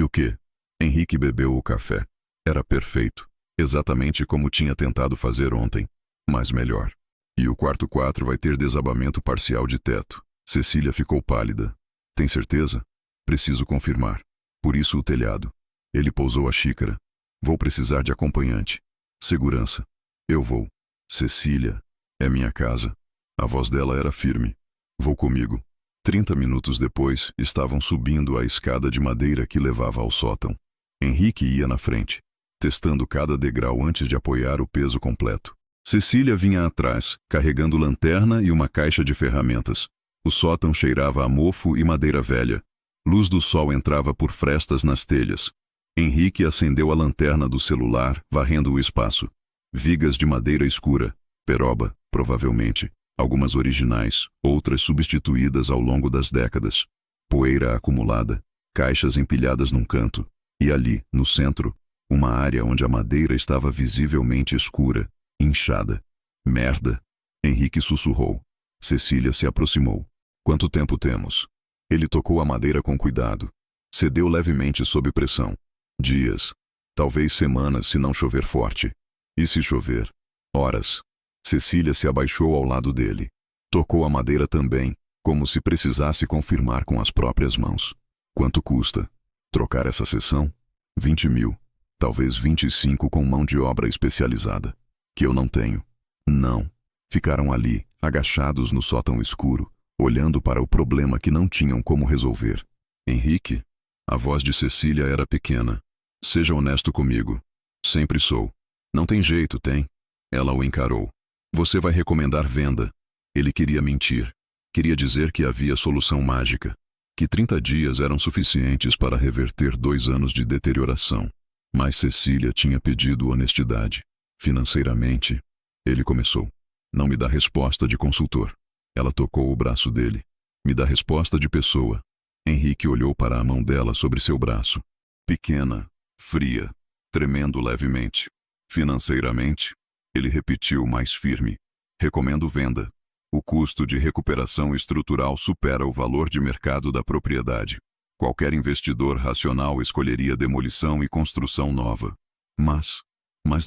o quê? Henrique bebeu o café. Era perfeito. Exatamente como tinha tentado fazer ontem. Mas melhor. E o quarto 4 vai ter desabamento parcial de teto. Cecília ficou pálida. Tem certeza? Preciso confirmar. Por isso o telhado. Ele pousou a xícara. Vou precisar de acompanhante. Segurança. Eu vou. Cecília. É minha casa. A voz dela era firme. Vou comigo. 30 minutos depois, estavam subindo a escada de madeira que levava ao sótão. Henrique ia na frente, testando cada degrau antes de apoiar o peso completo. Cecília vinha atrás, carregando lanterna e uma caixa de ferramentas. O sótão cheirava a mofo e madeira velha. Luz do sol entrava por frestas nas telhas. Henrique acendeu a lanterna do celular, varrendo o espaço. Vigas de madeira escura, peroba, provavelmente. Algumas originais, outras substituídas ao longo das décadas. Poeira acumulada, caixas empilhadas num canto. E ali, no centro, uma área onde a madeira estava visivelmente escura, inchada. Merda! Henrique sussurrou. Cecília se aproximou. Quanto tempo temos? Ele tocou a madeira com cuidado. Cedeu levemente sob pressão. Dias. Talvez semanas se não chover forte. E se chover? Horas. Cecília se abaixou ao lado dele. Tocou a madeira também. como se precisasse confirmar com as próprias mãos. Quanto custa trocar essa sessão? 20 mil, talvez 25 com mão de obra especializada. Que eu não tenho. Não. Ficaram ali, agachados no sótão escuro, olhando para o problema que não tinham como resolver. Henrique? A voz de Cecília era pequena. Seja honesto comigo. Sempre sou. Não tem jeito, tem? Ela o encarou. Você vai recomendar venda. Ele queria mentir. Queria dizer que havia solução mágica. Que 30 dias eram suficientes para reverter 2 anos de deterioração. Mas Cecília tinha pedido honestidade. Financeiramente, ele começou. Não me dá resposta de consultor. Ela tocou o braço dele. Me dá resposta de pessoa. Henrique olhou para a mão dela sobre seu braço. Pequena, fria, tremendo levemente. Financeiramente, ele repetiu mais firme. Recomendo venda. O custo de recuperação estrutural supera o valor de mercado da propriedade. Qualquer investidor racional escolheria demolição e construção nova. Mas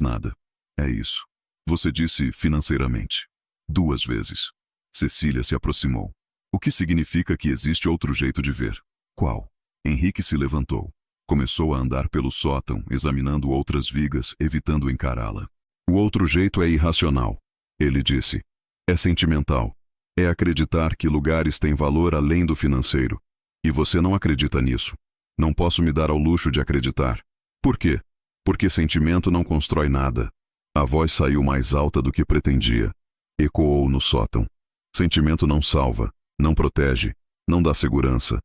nada. É isso. Você disse financeiramente. 2 vezes. Cecília se aproximou. O que significa que existe outro jeito de ver? Qual? Henrique se levantou. Começou a andar pelo sótão, examinando outras vigas, evitando encará-la. O outro jeito é irracional. Ele disse. É sentimental. É acreditar que lugares têm valor além do financeiro. E você não acredita nisso. Não posso me dar ao luxo de acreditar. Por quê? Porque sentimento não constrói nada. A voz saiu mais alta do que pretendia. Ecoou no sótão. Sentimento não salva, não protege, não dá segurança.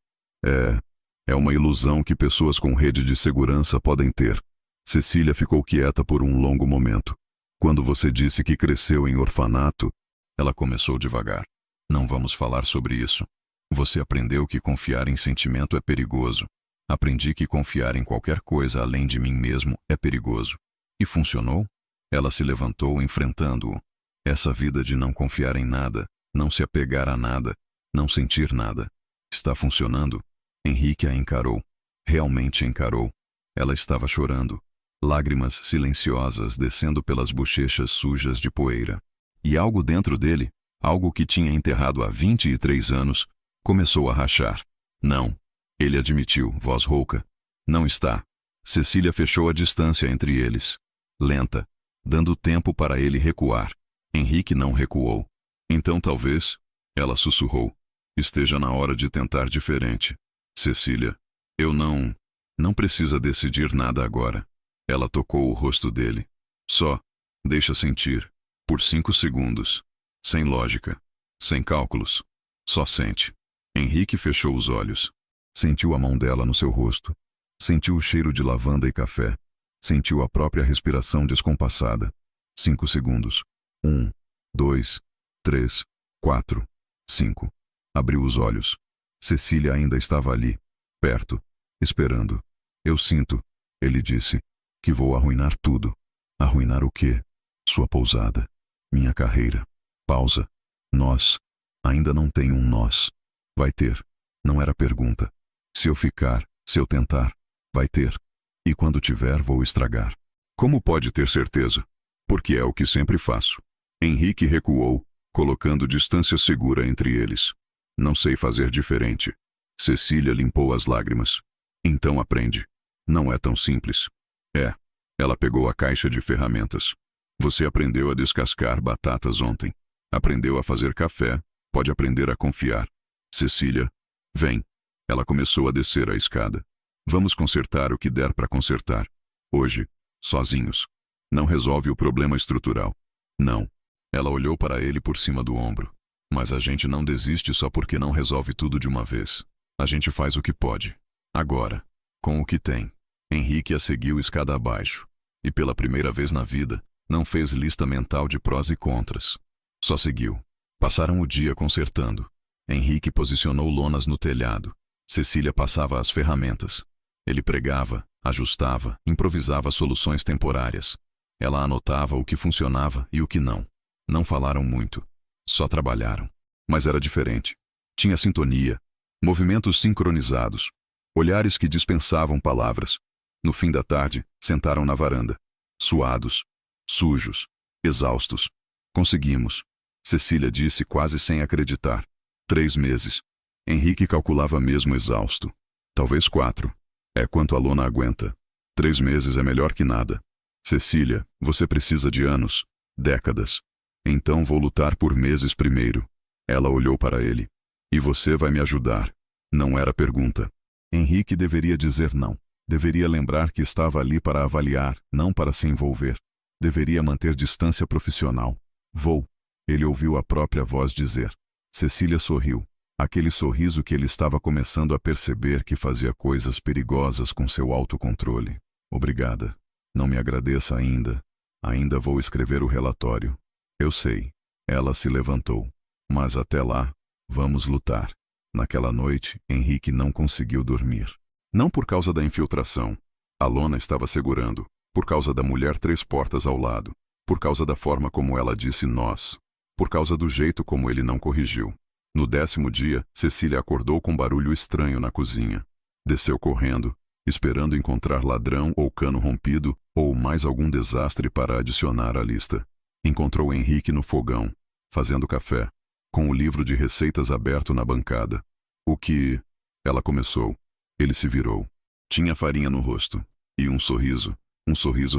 É uma ilusão que pessoas com rede de segurança podem ter. Cecília ficou quieta por um longo momento. Quando você disse que cresceu em orfanato, ela começou devagar. Não vamos falar sobre isso. Você aprendeu que confiar em sentimento é perigoso. Aprendi que confiar em qualquer coisa além de mim mesmo é perigoso. E funcionou? Ela se levantou enfrentando-o. Essa vida de não confiar em nada, não se apegar a nada, não sentir nada. Está funcionando? Henrique a encarou. Realmente encarou. Ela estava chorando. Lágrimas silenciosas descendo pelas bochechas sujas de poeira. E algo dentro dele, algo que tinha enterrado há 23 anos, começou a rachar. Não. Ele admitiu, voz rouca. Não está. Cecília fechou a distância entre eles. Lenta, dando tempo para ele recuar. Henrique não recuou. Então talvez, ela sussurrou, esteja na hora de tentar diferente. Cecília, eu não precisa decidir nada agora. Ela tocou o rosto dele. Só, deixa sentir. Por 5 segundos. Sem lógica. Sem cálculos. Só sente. Henrique fechou os olhos. Sentiu a mão dela no seu rosto. Sentiu o cheiro de lavanda e café. Sentiu a própria respiração descompassada. 5 segundos. 1, 2, 3, 4, 5. Abriu os olhos. Cecília ainda estava ali, perto, esperando. Eu sinto, ele disse, que vou arruinar tudo. Arruinar o quê? Sua pousada. Minha carreira. Pausa. Nós. Ainda não tem um nós. Vai ter. Não era pergunta. Se eu ficar, se eu tentar, vai ter. E quando tiver, vou estragar. Como pode ter certeza? Porque é o que sempre faço. Henrique recuou, colocando distância segura entre eles. Não sei fazer diferente. Cecília limpou as lágrimas. Então aprende. Não é tão simples. É. Ela pegou a caixa de ferramentas. Você aprendeu a descascar batatas ontem. Aprendeu a fazer café. Pode aprender a confiar. Cecília, vem. Ela começou a descer a escada. Vamos consertar o que der para consertar. Hoje, sozinhos. Não resolve o problema estrutural. Não. Ela olhou para ele por cima do ombro. Mas a gente não desiste só porque não resolve tudo de uma vez. A gente faz o que pode. Agora. Com o que tem. Henrique a seguiu escada abaixo. E pela primeira vez na vida, não fez lista mental de prós e contras. Só seguiu. Passaram o dia consertando. Henrique posicionou lonas no telhado. Cecília passava as ferramentas. Ele pregava, ajustava, improvisava soluções temporárias. Ela anotava o que funcionava e o que não. Não falaram muito. Só trabalharam. Mas era diferente. Tinha sintonia, movimentos sincronizados, olhares que dispensavam palavras. No fim da tarde, sentaram na varanda. Suados, sujos, exaustos. Conseguimos. Cecília disse quase sem acreditar. 3 meses. Henrique calculava mesmo exausto. Talvez 4. É quanto a Lona aguenta. 3 meses é melhor que nada. Cecília, você precisa de anos, décadas. Então vou lutar por meses primeiro. Ela olhou para ele. E você vai me ajudar? Não era pergunta. Henrique deveria dizer não. Deveria lembrar que estava ali para avaliar, não para se envolver. Deveria manter distância profissional. Vou. Ele ouviu a própria voz dizer. Cecília sorriu. Aquele sorriso que ele estava começando a perceber que fazia coisas perigosas com seu autocontrole. Obrigada. Não me agradeça ainda. Ainda vou escrever o relatório. Eu sei. Ela se levantou. Mas até lá, vamos lutar. Naquela noite, Henrique não conseguiu dormir. Não por causa da infiltração. A Lona estava segurando. Por causa da mulher 3 portas ao lado. Por causa da forma como ela disse nós. Por causa do jeito como ele não corrigiu. No 10º dia, Cecília acordou com barulho estranho na cozinha. Desceu correndo, esperando encontrar ladrão ou cano rompido, ou mais algum desastre para adicionar à lista. Encontrou Henrique no fogão, fazendo café, com o livro de receitas aberto na bancada. O que... Ela começou. Ele se virou. Tinha farinha no rosto. E um sorriso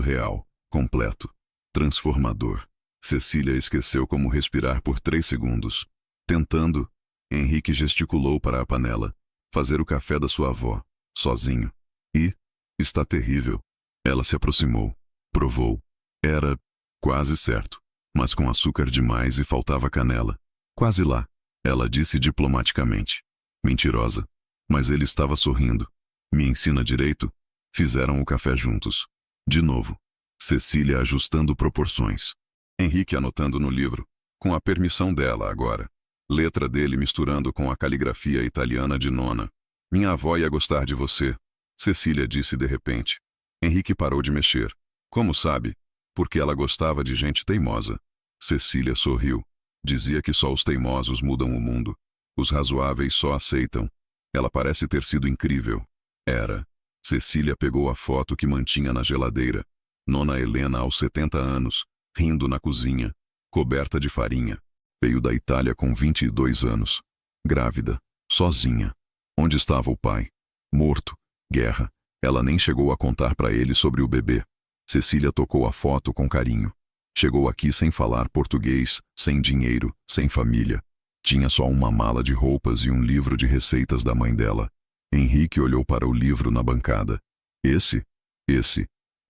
real, completo, transformador. Cecília esqueceu como respirar por 3 segundos. Tentando, Henrique gesticulou para a panela. Fazer o café da sua avó, sozinho. E... está terrível. Ela se aproximou. Provou. Era... quase certo. Mas com açúcar demais e faltava canela. Quase lá. Ela disse diplomaticamente. Mentirosa. Mas ele estava sorrindo. Me ensina direito? Fizeram o café juntos. De novo. Cecília ajustando proporções. Henrique anotando no livro. Com a permissão dela agora. Letra dele misturando com a caligrafia italiana de Nona. Minha avó ia gostar de você. Cecília disse de repente. Henrique parou de mexer. Como sabe? Porque ela gostava de gente teimosa. Cecília sorriu. Dizia que só os teimosos mudam o mundo. Os razoáveis só aceitam. Ela parece ter sido incrível. Era. Cecília pegou a foto que mantinha na geladeira. Nona Helena aos 70 anos, rindo na cozinha, coberta de farinha. Veio da Itália com 22 anos. Grávida. Sozinha. Onde estava o pai? Morto. Guerra. Ela nem chegou a contar para ele sobre o bebê. Cecília tocou a foto com carinho. Chegou aqui sem falar português, sem dinheiro, sem família. Tinha só uma mala de roupas e um livro de receitas da mãe dela. Henrique olhou para o livro na bancada. Esse.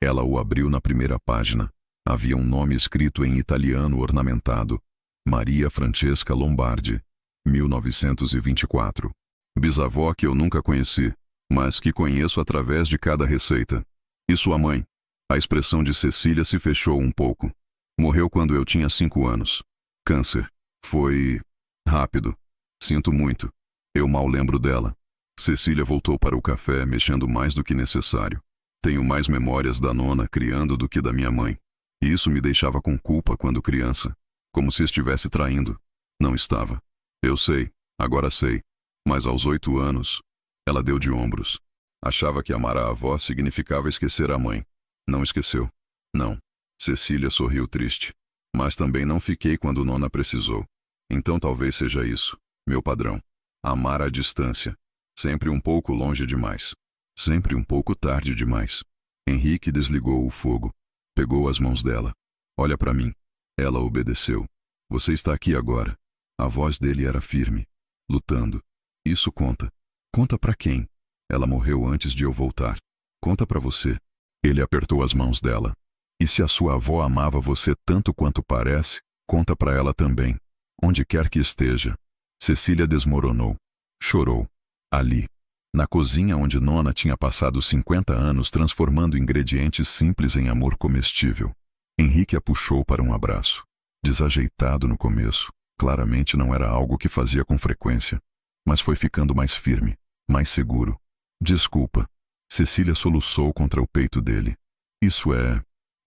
Ela o abriu na primeira página. Havia um nome escrito em italiano ornamentado. Maria Francesca Lombardi, 1924. Bisavó que eu nunca conheci, mas que conheço através de cada receita. E sua mãe? A expressão de Cecília se fechou um pouco. Morreu quando eu tinha 5 anos. Câncer. Foi... rápido. Sinto muito. Eu mal lembro dela. Cecília voltou para o café, mexendo mais do que necessário. Tenho mais memórias da Nona criando do que da minha mãe. E isso me deixava com culpa quando criança. Como se estivesse traindo. Não estava. Eu sei, agora sei. Mas aos 8 anos, ela deu de ombros. Achava que amar a avó significava esquecer a mãe. Não esqueceu. Não. Cecília sorriu triste. Mas também não fiquei quando Nona precisou. Então talvez seja isso, meu padrão. Amar à distância. Sempre um pouco longe demais. Sempre um pouco tarde demais. Henrique desligou o fogo. Pegou as mãos dela. Olha para mim. Ela obedeceu. Você está aqui agora. A voz dele era firme. Lutando. Isso conta. Conta para quem? Ela morreu antes de eu voltar. Conta para você. Ele apertou as mãos dela. E se a sua avó amava você tanto quanto parece, conta para ela também. Onde quer que esteja. Cecília desmoronou. Chorou. Ali. Na cozinha onde Nona tinha passado 50 anos transformando ingredientes simples em amor comestível. Henrique a puxou para um abraço. Desajeitado no começo. Claramente não era algo que fazia com frequência. Mas foi ficando mais firme, mais seguro. Desculpa. Cecília soluçou contra o peito dele. Isso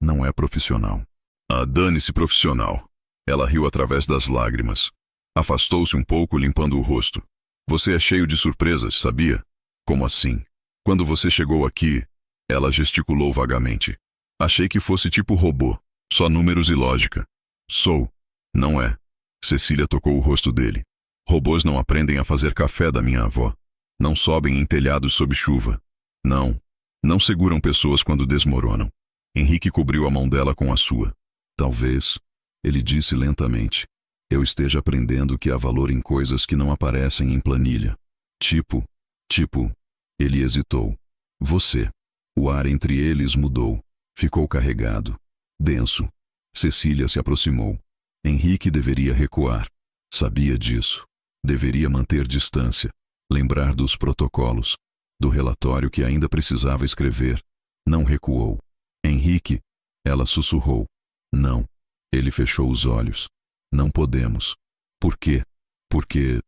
não é profissional. Ah, dane-se profissional. Ela riu através das lágrimas. Afastou-se um pouco, limpando o rosto. Você é cheio de surpresas, sabia? Como assim? Quando você chegou aqui, ela gesticulou vagamente. Achei que fosse tipo robô, só números e lógica. Sou. Não é. Cecília tocou o rosto dele. Robôs não aprendem a fazer café da minha avó. Não sobem em telhados sob chuva. Não. Não seguram pessoas quando desmoronam. Henrique cobriu a mão dela com a sua. Talvez, ele disse lentamente, eu esteja aprendendo que há valor em coisas que não aparecem em planilha. Tipo, ele hesitou. Você. O ar entre eles mudou. Ficou carregado. Denso. Cecília se aproximou. Henrique deveria recuar. Sabia disso. Deveria manter distância. Lembrar dos protocolos. Do relatório que ainda precisava escrever. Não recuou. Henrique, ela sussurrou. Não. Ele fechou os olhos. Não podemos. Por quê? Porque...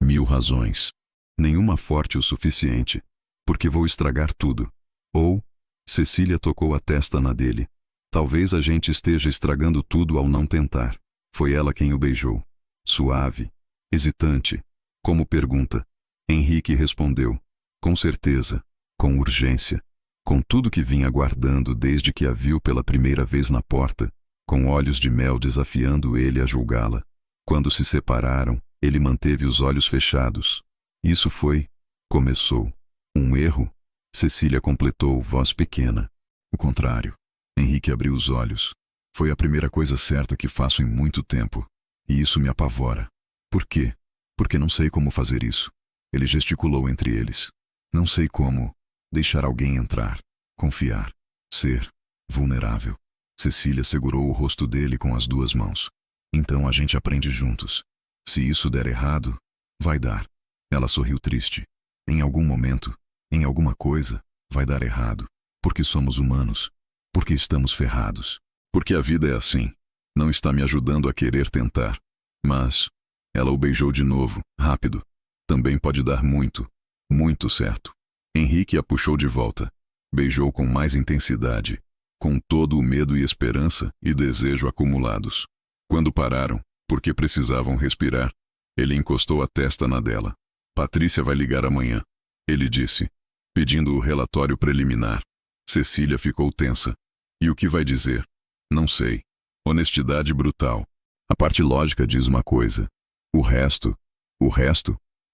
1000 razões. Nenhuma forte o suficiente. Porque vou estragar tudo. Ou... Cecília tocou a testa na dele. Talvez a gente esteja estragando tudo ao não tentar. Foi ela quem o beijou. Suave. Hesitante. Como pergunta. Henrique respondeu. Com certeza. Com urgência. Com tudo que vinha guardando desde que a viu pela primeira vez na porta, com olhos de mel desafiando ele a julgá-la. Quando se separaram, ele manteve os olhos fechados. Isso foi... Começou. Um erro? Cecília completou, voz pequena. O contrário. Henrique abriu os olhos. Foi a primeira coisa certa que faço em muito tempo. E isso me apavora. Por quê? Porque não sei como fazer isso. Ele gesticulou entre eles. Não sei como deixar alguém entrar, confiar, ser vulnerável. Cecília segurou o rosto dele com as 2 mãos. Então a gente aprende juntos. Se isso der errado, vai dar. Ela sorriu triste. Em algum momento, em alguma coisa, vai dar errado. Porque somos humanos. Porque estamos ferrados. Porque a vida é assim. Não está me ajudando a querer tentar. Mas... Ela o beijou de novo, rápido. Também pode dar muito, muito certo. Henrique a puxou de volta. Beijou com mais intensidade. Com todo o medo e esperança e desejo acumulados. Quando pararam, porque precisavam respirar, ele encostou a testa na dela. Patrícia vai ligar amanhã, ele disse, pedindo o relatório preliminar. Cecília ficou tensa. E o que vai dizer? Não sei. Honestidade brutal. A parte lógica diz uma coisa. O resto,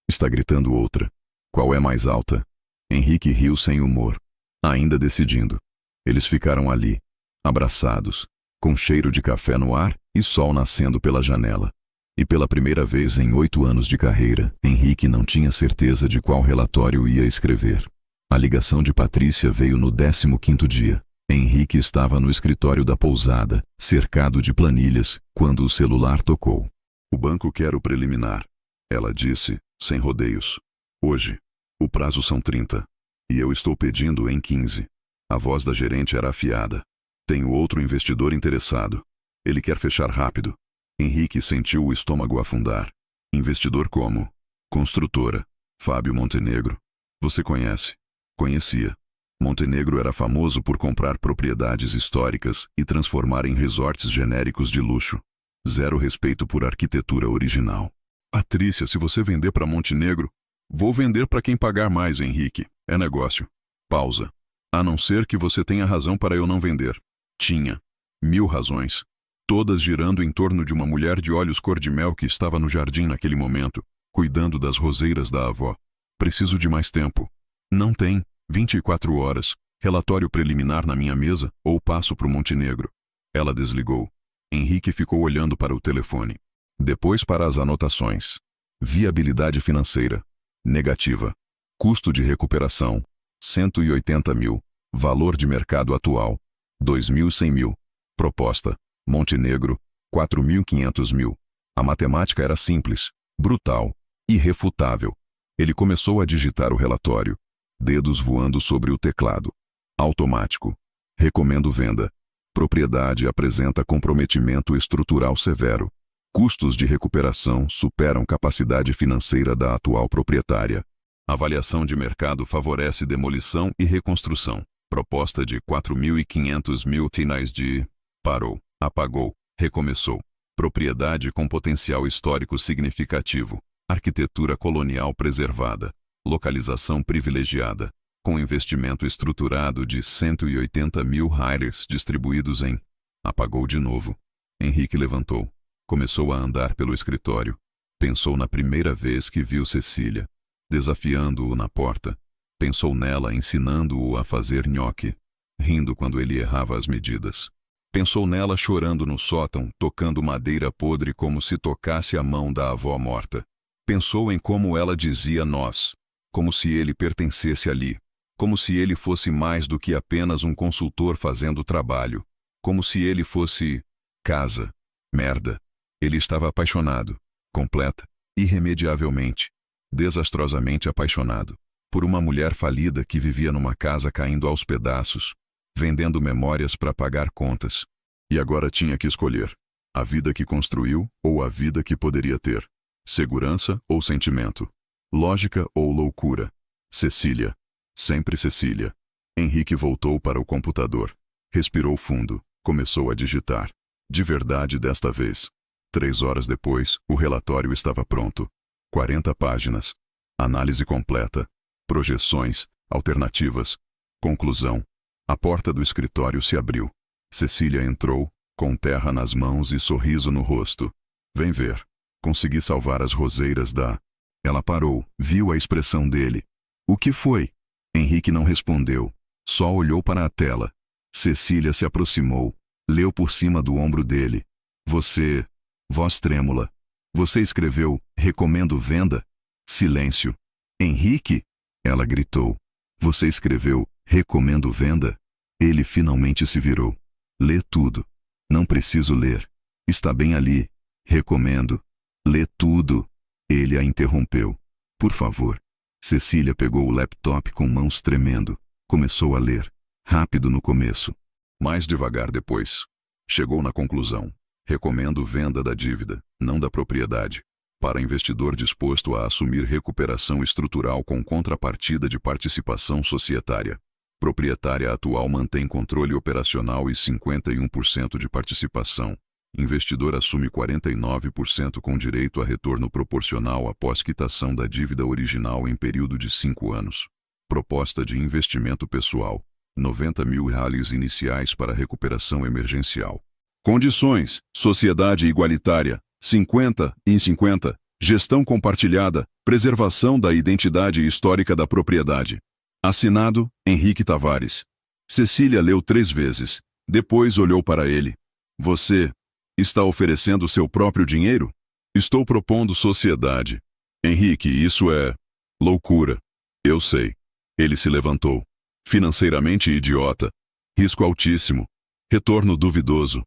está gritando outra. Qual é mais alta? Henrique riu sem humor, ainda decidindo. Eles ficaram ali, abraçados, com cheiro de café no ar e sol nascendo pela janela. E pela primeira vez em 8 anos de carreira, Henrique não tinha certeza de qual relatório ia escrever. A ligação de Patrícia veio no 15º dia. Henrique estava no escritório da pousada, cercado de planilhas, quando o celular tocou. O banco quer o preliminar, ela disse, sem rodeios. Hoje. O prazo são 30. E eu estou pedindo em 15. A voz da gerente era afiada. Tenho outro investidor interessado. Ele quer fechar rápido. Henrique sentiu o estômago afundar. Investidor como? Construtora. Fábio Montenegro. Você conhece? Conhecia. Montenegro era famoso por comprar propriedades históricas e transformar em resorts genéricos de luxo. Zero respeito por arquitetura original. Patrícia, se você vender para Montenegro, vou vender para quem pagar mais, Henrique. É negócio. Pausa. A não ser que você tenha razão para eu não vender. Tinha. 1000 razões. Todas girando em torno de uma mulher de olhos cor-de-mel que estava no jardim naquele momento, cuidando das roseiras da avó. Preciso de mais tempo. Não tem. 24 horas. Relatório preliminar na minha mesa ou passo para o Montenegro. Ela desligou. Henrique ficou olhando para o telefone. Depois para as anotações. Viabilidade financeira. Negativa. Custo de recuperação. 180 mil. Valor de mercado atual. 2.100 mil. Proposta. Montenegro. 4.500 mil. A matemática era simples, brutal, irrefutável. Ele começou a digitar o relatório. Dedos voando sobre o teclado. Automático. Recomendo venda. Propriedade apresenta comprometimento estrutural severo. Custos de recuperação superam capacidade financeira da atual proprietária. Avaliação de mercado favorece demolição e reconstrução. Proposta de 4.500 mil tinais de... Parou, apagou, recomeçou. Propriedade com potencial histórico significativo. Arquitetura colonial preservada. Localização privilegiada. Com investimento estruturado de 180 mil hires distribuídos em... Apagou de novo. Henrique levantou. Começou a andar pelo escritório. Pensou na primeira vez que viu Cecília, desafiando-o na porta. Pensou nela ensinando-o a fazer nhoque, rindo quando ele errava as medidas. Pensou nela chorando no sótão, tocando madeira podre como se tocasse a mão da avó morta. Pensou em como ela dizia nós, como se ele pertencesse ali, como se ele fosse mais do que apenas um consultor fazendo trabalho, como se ele fosse casa, merda. Ele estava apaixonado, completa, irremediavelmente, desastrosamente apaixonado, por uma mulher falida que vivia numa casa caindo aos pedaços, vendendo memórias para pagar contas. E agora tinha que escolher: a vida que construiu ou a vida que poderia ter. Segurança ou sentimento. Lógica ou loucura. Cecília. Sempre Cecília. Henrique voltou para o computador. Respirou fundo. Começou a digitar. De verdade desta vez. 3 horas depois, o relatório estava pronto. 40 páginas. Análise completa. Projeções. Alternativas. Conclusão. A porta do escritório se abriu. Cecília entrou, com terra nas mãos e sorriso no rosto. Vem ver. Consegui salvar as roseiras da... Ela parou, viu a expressão dele. O que foi? Henrique não respondeu. Só olhou para a tela. Cecília se aproximou. Leu por cima do ombro dele. Você... Voz trêmula. Você escreveu, recomendo venda? Silêncio. Henrique? Ela gritou. Você escreveu, recomendo venda? Ele finalmente se virou. Lê tudo. Não preciso ler. Está bem ali. Recomendo. Lê tudo. Ele a interrompeu. Por favor. Cecília pegou o laptop com mãos tremendo. Começou a ler. Rápido no começo. Mais devagar depois. Chegou na conclusão. Recomendo venda da dívida, não da propriedade, para investidor disposto a assumir recuperação estrutural com contrapartida de participação societária. Proprietária atual mantém controle operacional e 51% de participação. Investidor assume 49% com direito a retorno proporcional após quitação da dívida original em período de 5 anos. Proposta de investimento pessoal. R$90 mil iniciais para recuperação emergencial. Condições: sociedade igualitária, 50 em 50, gestão compartilhada, preservação da identidade histórica da propriedade. Assinado, Henrique Tavares. Cecília leu 3 vezes, depois olhou para ele. Você está oferecendo seu próprio dinheiro? Estou propondo sociedade. Henrique, isso é loucura. Eu sei. Ele se levantou. Financeiramente idiota. Risco altíssimo. Retorno duvidoso.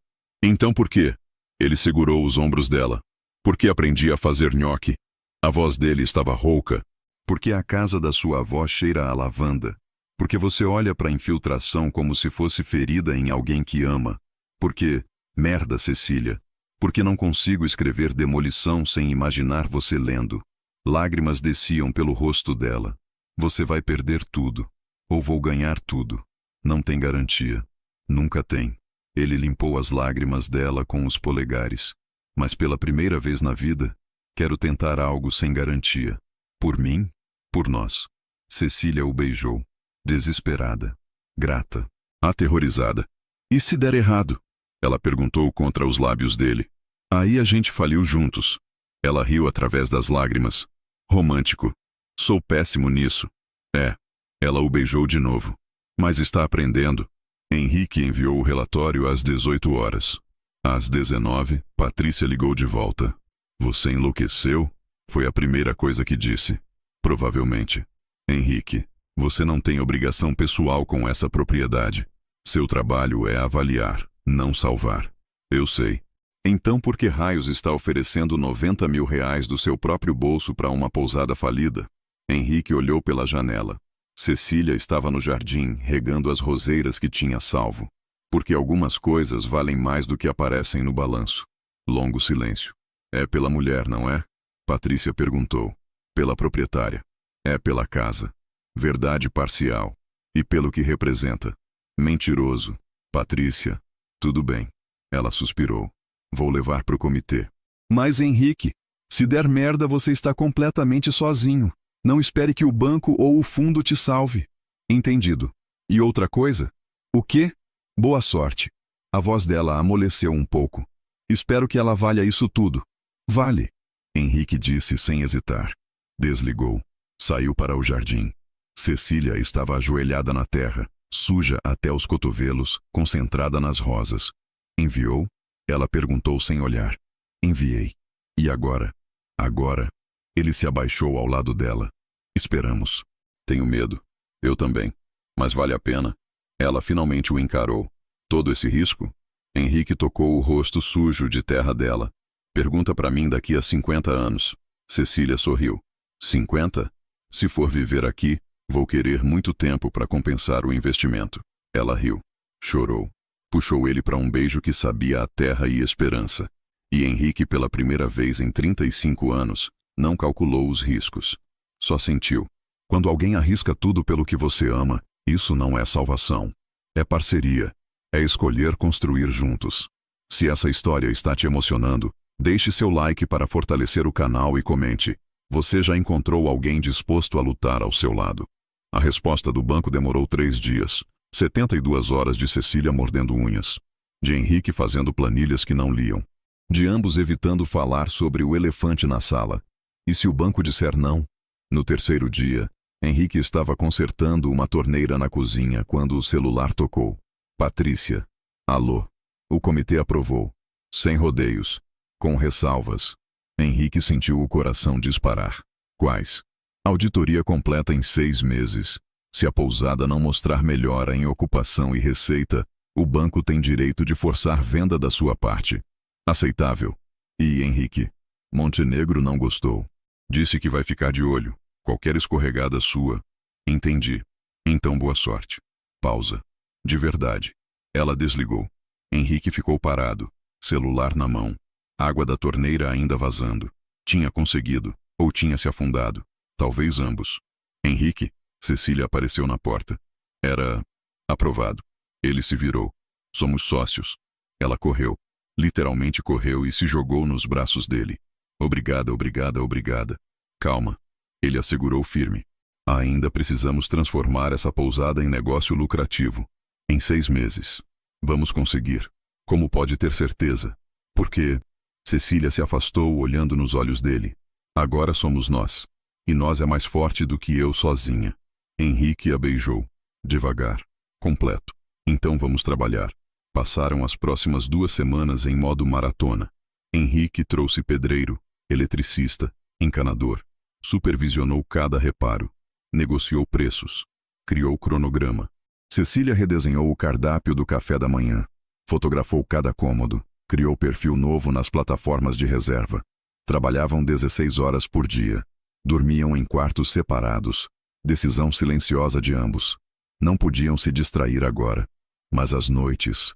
Então por quê? Ele segurou os ombros dela. Porque aprendi a fazer nhoque. A voz dele estava rouca. Porque a casa da sua avó cheira a lavanda. Porque você olha para a infiltração como se fosse ferida em alguém que ama. Porque, merda, Cecília. Porque não consigo escrever demolição sem imaginar você lendo. Lágrimas desciam pelo rosto dela. Você vai perder tudo. Ou vou ganhar tudo. Não tem garantia. Nunca tem. Ele limpou as lágrimas dela com os polegares. Mas pela primeira vez na vida, quero tentar algo sem garantia. Por mim, por nós. Cecília o beijou. Desesperada. Grata. Aterrorizada. E se der errado? Ela perguntou contra os lábios dele. Aí a gente faliu juntos. Ela riu através das lágrimas. Romântico. Sou péssimo nisso. É. Ela o beijou de novo. Mas está aprendendo. Henrique enviou o relatório às 18 horas. Às 19, Patrícia ligou de volta. Você enlouqueceu? Foi a primeira coisa que disse. Provavelmente. Henrique, você não tem obrigação pessoal com essa propriedade. Seu trabalho é avaliar, não salvar. Eu sei. Então por que raios está oferecendo R$90 mil do seu próprio bolso para uma pousada falida? Henrique olhou pela janela. Cecília estava no jardim, regando as roseiras que tinha salvo. Porque algumas coisas valem mais do que aparecem no balanço. Longo silêncio. É pela mulher, não é? Patrícia perguntou. Pela proprietária. É pela casa. Verdade parcial. E pelo que representa. Mentiroso. Patrícia. Tudo bem. Ela suspirou. Vou levar para o comitê. Mas Henrique, se der merda você está completamente sozinho. Não espere que o banco ou o fundo te salve. Entendido. E outra coisa? O quê? Boa sorte. A voz dela amoleceu um pouco. Espero que ela valha isso tudo. Vale. Henrique disse sem hesitar. Desligou. Saiu para o jardim. Cecília estava ajoelhada na terra, suja até os cotovelos, concentrada nas rosas. Enviou? Ela perguntou sem olhar. Enviei. E agora? Agora? Ele se abaixou ao lado dela. Esperamos. Tenho medo. Eu também. Mas vale a pena. Ela finalmente o encarou. Todo esse risco? Henrique tocou o rosto sujo de terra dela. Pergunta para mim daqui a 50 anos. Cecília sorriu. 50? Se for viver aqui, vou querer muito tempo para compensar o investimento. Ela riu. Chorou. Puxou ele para um beijo que sabia a terra e esperança. E Henrique, pela primeira vez em 35 anos, não calculou os riscos. Só sentiu. Quando alguém arrisca tudo pelo que você ama, isso não é salvação. É parceria. É escolher construir juntos. Se essa história está te emocionando, deixe seu like para fortalecer o canal e comente. Você já encontrou alguém disposto a lutar ao seu lado? A resposta do banco demorou 3 dias. 72 horas de Cecília mordendo unhas. De Henrique fazendo planilhas que não liam. De ambos evitando falar sobre o elefante na sala. E se o banco disser não? No terceiro dia, Henrique estava consertando uma torneira na cozinha quando o celular tocou. Patrícia. Alô. O comitê aprovou. Sem rodeios. Com ressalvas. Henrique sentiu o coração disparar. Quais? Auditoria completa em 6 meses. Se a pousada não mostrar melhora em ocupação e receita, o banco tem direito de forçar venda da sua parte. Aceitável. E Henrique? Montenegro não gostou. Disse que vai ficar de olho. Qualquer escorregada sua. Entendi. Então boa sorte. Pausa. De verdade. Ela desligou. Henrique ficou parado. Celular na mão. Água da torneira ainda vazando. Tinha conseguido. Ou tinha se afundado. Talvez ambos. Henrique? Cecília apareceu na porta. Era... aprovado. Ele se virou. Somos sócios. Ela correu. Literalmente correu e se jogou nos braços dele. Obrigada, obrigada, obrigada. Calma. Ele assegurou firme. Ainda precisamos transformar essa pousada em negócio lucrativo. Em 6 meses. Vamos conseguir. Como pode ter certeza? Porque... Cecília se afastou olhando nos olhos dele. Agora somos nós. E nós é mais forte do que eu sozinha. Henrique a beijou. Devagar. Completo. Então vamos trabalhar. Passaram as próximas 2 semanas em modo maratona. Henrique trouxe pedreiro, eletricista, encanador. Supervisionou cada reparo. Negociou preços. Criou cronograma. Cecília redesenhou o cardápio do café da manhã. Fotografou cada cômodo. Criou perfil novo nas plataformas de reserva. Trabalhavam 16 horas por dia. Dormiam em quartos separados. Decisão silenciosa de ambos. Não podiam se distrair agora. Mas as noites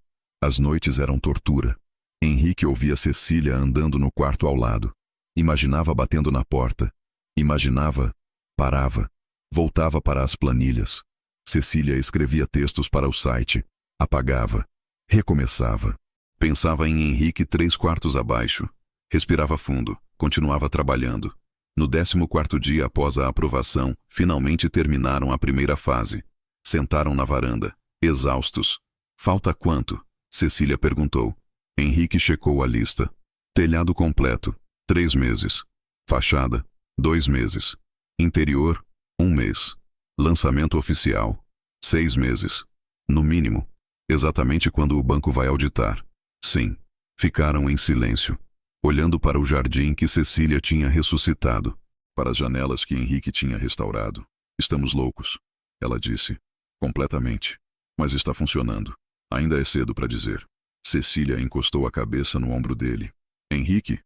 eram tortura. Henrique ouvia Cecília andando no quarto ao lado. Imaginava batendo na porta. Imaginava, parava, voltava para as planilhas. Cecília escrevia textos para o site. Apagava. Recomeçava. Pensava em Henrique 3 quartos abaixo. Respirava fundo. Continuava trabalhando. No 14º dia após a aprovação, finalmente terminaram a primeira fase. Sentaram na varanda, exaustos. Falta quanto? Cecília perguntou. Henrique checou a lista. Telhado completo, 3 meses. Fachada, 2 meses. Interior, 1 mês. Lançamento oficial, 6 meses. No mínimo. Exatamente quando o banco vai auditar. Sim. Ficaram em silêncio, olhando para o jardim que Cecília tinha ressuscitado, para as janelas que Henrique tinha restaurado. Estamos loucos, ela disse. Completamente. Mas está funcionando. Ainda é cedo para dizer. Cecília encostou a cabeça no ombro dele. Henrique?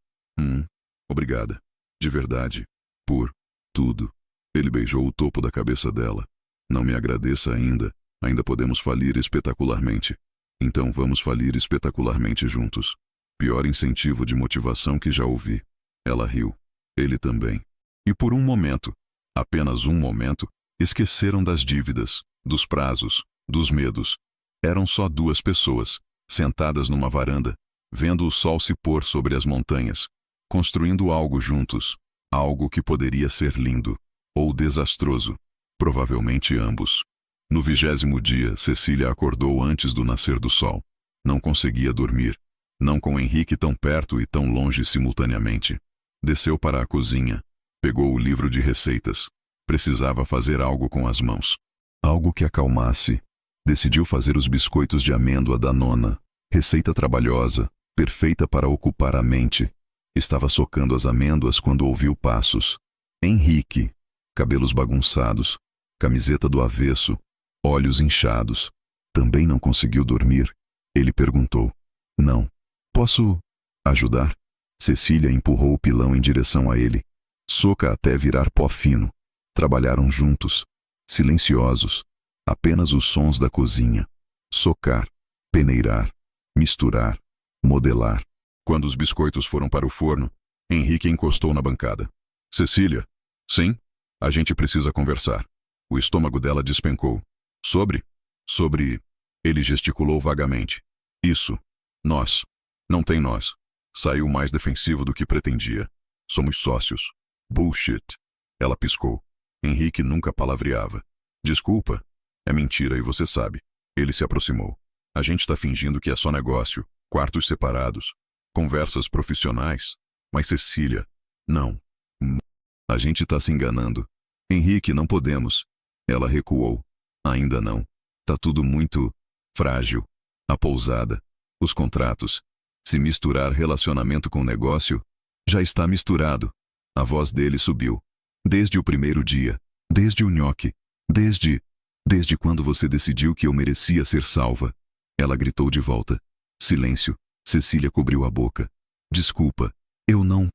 Obrigada. De verdade. Por tudo. Ele beijou o topo da cabeça dela. Não me agradeça ainda. Ainda podemos falir espetacularmente. Então vamos falir espetacularmente juntos. Pior incentivo de motivação que já ouvi. Ela riu. Ele também. E por um momento, apenas um momento, esqueceram das dívidas, dos prazos, dos medos. Eram só 2 pessoas, sentadas numa varanda, vendo o sol se pôr sobre as montanhas, construindo algo juntos, algo que poderia ser lindo, ou desastroso, provavelmente ambos. No 20º dia, Cecília acordou antes do nascer do sol. Não conseguia dormir, não com Henrique tão perto e tão longe simultaneamente. Desceu para a cozinha. Pegou o livro de receitas. Precisava fazer algo com as mãos. Algo que acalmasse. Decidiu fazer os biscoitos de amêndoa da nona. Receita trabalhosa, perfeita para ocupar a mente. Estava socando as amêndoas quando ouviu passos. Henrique. Cabelos bagunçados. Camiseta do avesso. Olhos inchados. Também não conseguiu dormir. Ele perguntou. Não. Posso ajudar? Cecília empurrou o pilão em direção a ele. Soca até virar pó fino. Trabalharam juntos. Silenciosos. Apenas os sons da cozinha. Socar. Peneirar. Misturar. Modelar. Quando os biscoitos foram para o forno, Henrique encostou na bancada. Cecília. Sim? A gente precisa conversar. O estômago dela despencou. Sobre? Ele gesticulou vagamente. Isso. Nós. Não tem nós. Saiu mais defensivo do que pretendia. Somos sócios. Bullshit. Ela piscou. Henrique nunca palavreava. Desculpa. É mentira e você sabe. Ele se aproximou. A gente tá fingindo que é só negócio. Quartos separados. Conversas profissionais. Mas Cecília. Não. A gente tá se enganando. Henrique, não podemos. Ela recuou. Ainda não. Tá tudo muito frágil. A pousada. Os contratos. Se misturar relacionamento com negócio, já está misturado. A voz dele subiu. Desde o primeiro dia. Desde o nhoque. Desde quando você decidiu que eu merecia ser salva. Ela gritou de volta. Silêncio. Cecília cobriu a boca. Desculpa. Eu não.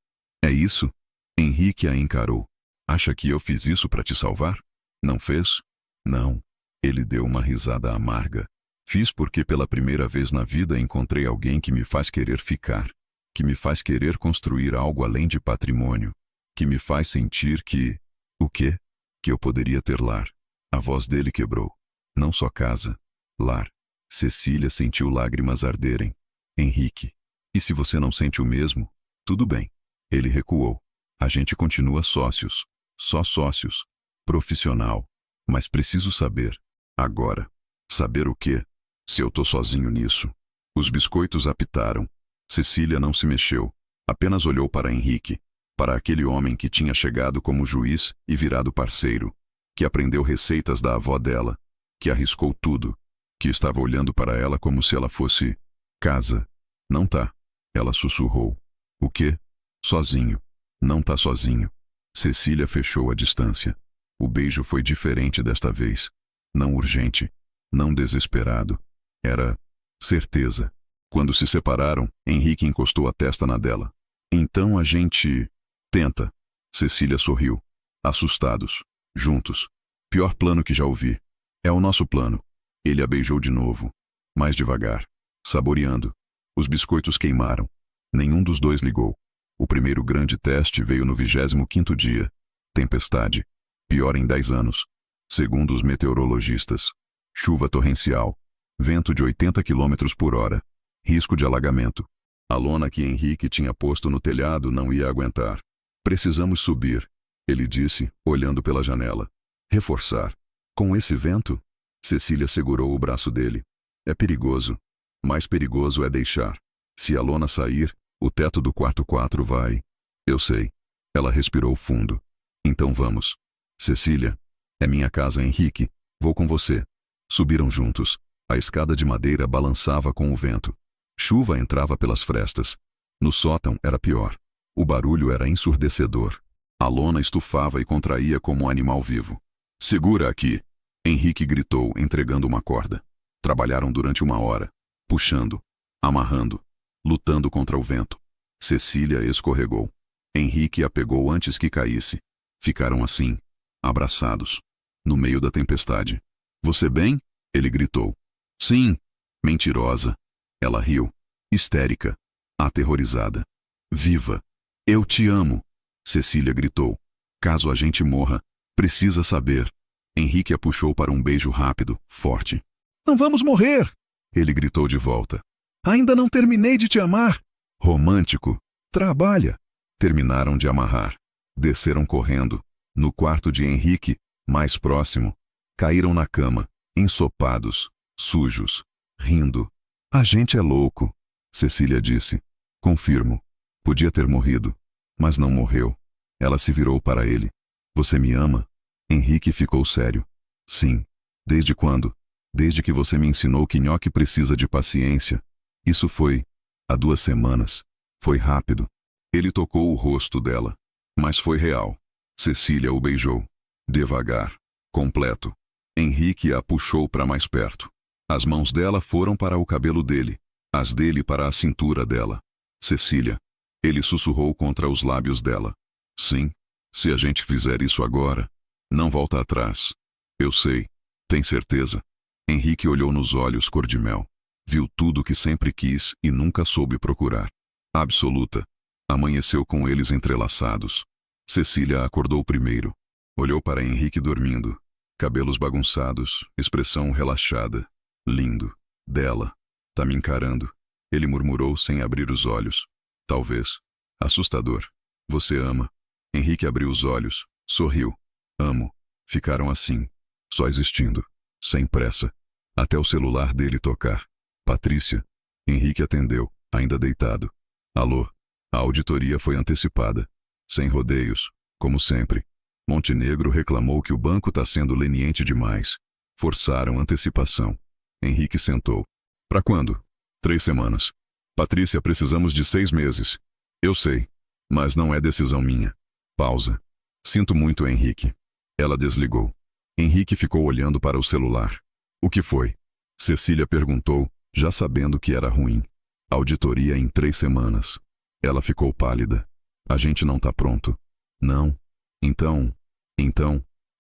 É isso? Henrique a encarou. Acha que eu fiz isso para te salvar? Não fez? Não. Ele deu uma risada amarga. Fiz porque pela primeira vez na vida encontrei alguém que me faz querer ficar. Que me faz querer construir algo além de patrimônio. Que me faz sentir que... O quê? Que eu poderia ter lar. A voz dele quebrou. Não só casa. Lar. Cecília sentiu lágrimas arderem. Henrique. E se você não sente o mesmo? Tudo bem. Ele recuou. A gente continua sócios. Só sócios. Profissional. Mas preciso saber. Agora. Saber o quê? Se eu tô sozinho nisso. Os biscoitos apitaram. Cecília não se mexeu. Apenas olhou para Henrique. Para aquele homem que tinha chegado como juiz e virado parceiro. Que aprendeu receitas da avó dela. Que arriscou tudo. Que estava olhando para ela como se ela fosse... Casa. Não tá. Ela sussurrou. O quê? Sozinho. Não tá sozinho. Cecília fechou a distância. O beijo foi diferente desta vez. Não urgente. Não desesperado. Era certeza. Quando se separaram, Henrique encostou a testa na dela. Então a gente... Tenta. Cecília sorriu. Assustados. Juntos. Pior plano que já ouvi. É o nosso plano. Ele a beijou de novo. Mais devagar. Saboreando. Os biscoitos queimaram. Nenhum dos dois ligou. O primeiro grande teste veio no 25º dia. Tempestade. Pior em 10 anos. Segundo os meteorologistas. Chuva torrencial. Vento de 80 km por hora. Risco de alagamento. A lona que Henrique tinha posto no telhado não ia aguentar. Precisamos subir, ele disse, olhando pela janela. Reforçar. Com esse vento? Cecília segurou o braço dele. É perigoso. Mais perigoso é deixar. Se a lona sair, o teto do quarto 4 vai... Eu sei. Ela respirou fundo. Então vamos. Cecília. É minha casa, Henrique. Vou com você. Subiram juntos. A escada de madeira balançava com o vento. Chuva entrava pelas frestas. No sótão era pior. O barulho era ensurdecedor. A lona estufava e contraía como um animal vivo. Segura aqui! Henrique gritou, entregando uma corda. Trabalharam durante 1 hora. Puxando. Amarrando. Lutando contra o vento. Cecília escorregou. Henrique a pegou antes que caísse. Ficaram assim, abraçados. No meio da tempestade. Você bem? Ele gritou. Sim. Mentirosa. Ela riu. Histérica. Aterrorizada. Viva. Eu te amo. Cecília gritou. Caso a gente morra, precisa saber. Henrique a puxou para um beijo rápido, forte. Não vamos morrer! Ele gritou de volta. Ainda não terminei de te amar. Romântico. Trabalha. Terminaram de amarrar. Desceram correndo. No quarto de Henrique, mais próximo, caíram na cama, ensopados, sujos, rindo. A gente é louco, Cecília disse. Confirmo. Podia ter morrido. Mas não morreu. Ela se virou para ele. Você me ama? Henrique ficou sério. Sim. Desde quando? Desde que você me ensinou que nhoque precisa de paciência. Isso foi há 2 semanas. Foi rápido. Ele tocou o rosto dela. Mas foi real. Cecília o beijou. Devagar. Completo. Henrique a puxou para mais perto. As mãos dela foram para o cabelo dele. As dele para a cintura dela. Cecília. Ele sussurrou contra os lábios dela. Sim. Se a gente fizer isso agora, não volta atrás. Eu sei. Tem certeza? Henrique olhou nos olhos cor de mel. Viu tudo que sempre quis e nunca soube procurar. Absoluta. Amanheceu com eles entrelaçados. Cecília acordou primeiro. Olhou para Henrique dormindo. Cabelos bagunçados, expressão relaxada. Lindo. Dela. Tá me encarando. Ele murmurou sem abrir os olhos. Talvez. Assustador. Você ama. Henrique abriu os olhos. Sorriu. Amo. Ficaram assim. Só existindo. Sem pressa. Até o celular dele tocar. Patrícia. Henrique atendeu, ainda deitado. Alô. A auditoria foi antecipada. Sem rodeios. Como sempre. Montenegro reclamou que o banco tá sendo leniente demais. Forçaram antecipação. Henrique sentou. Pra quando? 3 semanas. Patrícia, precisamos de 6 meses. Eu sei. Mas não é decisão minha. Pausa. Sinto muito, Henrique. Ela desligou. Henrique ficou olhando para o celular. O que foi? Cecília perguntou, já sabendo que era ruim. Auditoria em 3 semanas. Ela ficou pálida. A gente não tá pronto. Não. Então.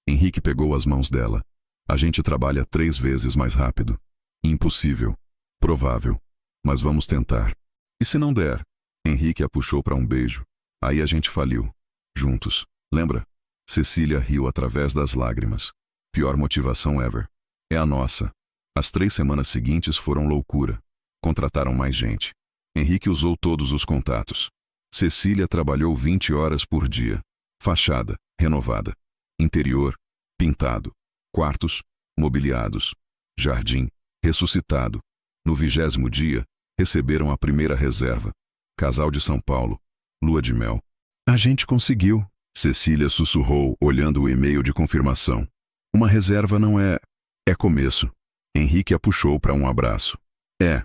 Henrique pegou as mãos dela. A gente trabalha 3 vezes mais rápido. Impossível. Provável. Mas vamos tentar. E se não der? Henrique a puxou para um beijo. Aí a gente faliu. Juntos. Lembra? Cecília riu através das lágrimas. Pior motivação ever. É a nossa. As 3 semanas seguintes foram loucura. Contrataram mais gente. Henrique usou todos os contatos. Cecília trabalhou 20 horas por dia. Fachada, renovada. Interior, pintado. Quartos, mobiliados. Jardim, ressuscitado. No 20º dia, receberam a primeira reserva. Casal de São Paulo. Lua de mel. A gente conseguiu. Cecília sussurrou, olhando o e-mail de confirmação. Uma reserva não é... É começo. Henrique a puxou para um abraço. É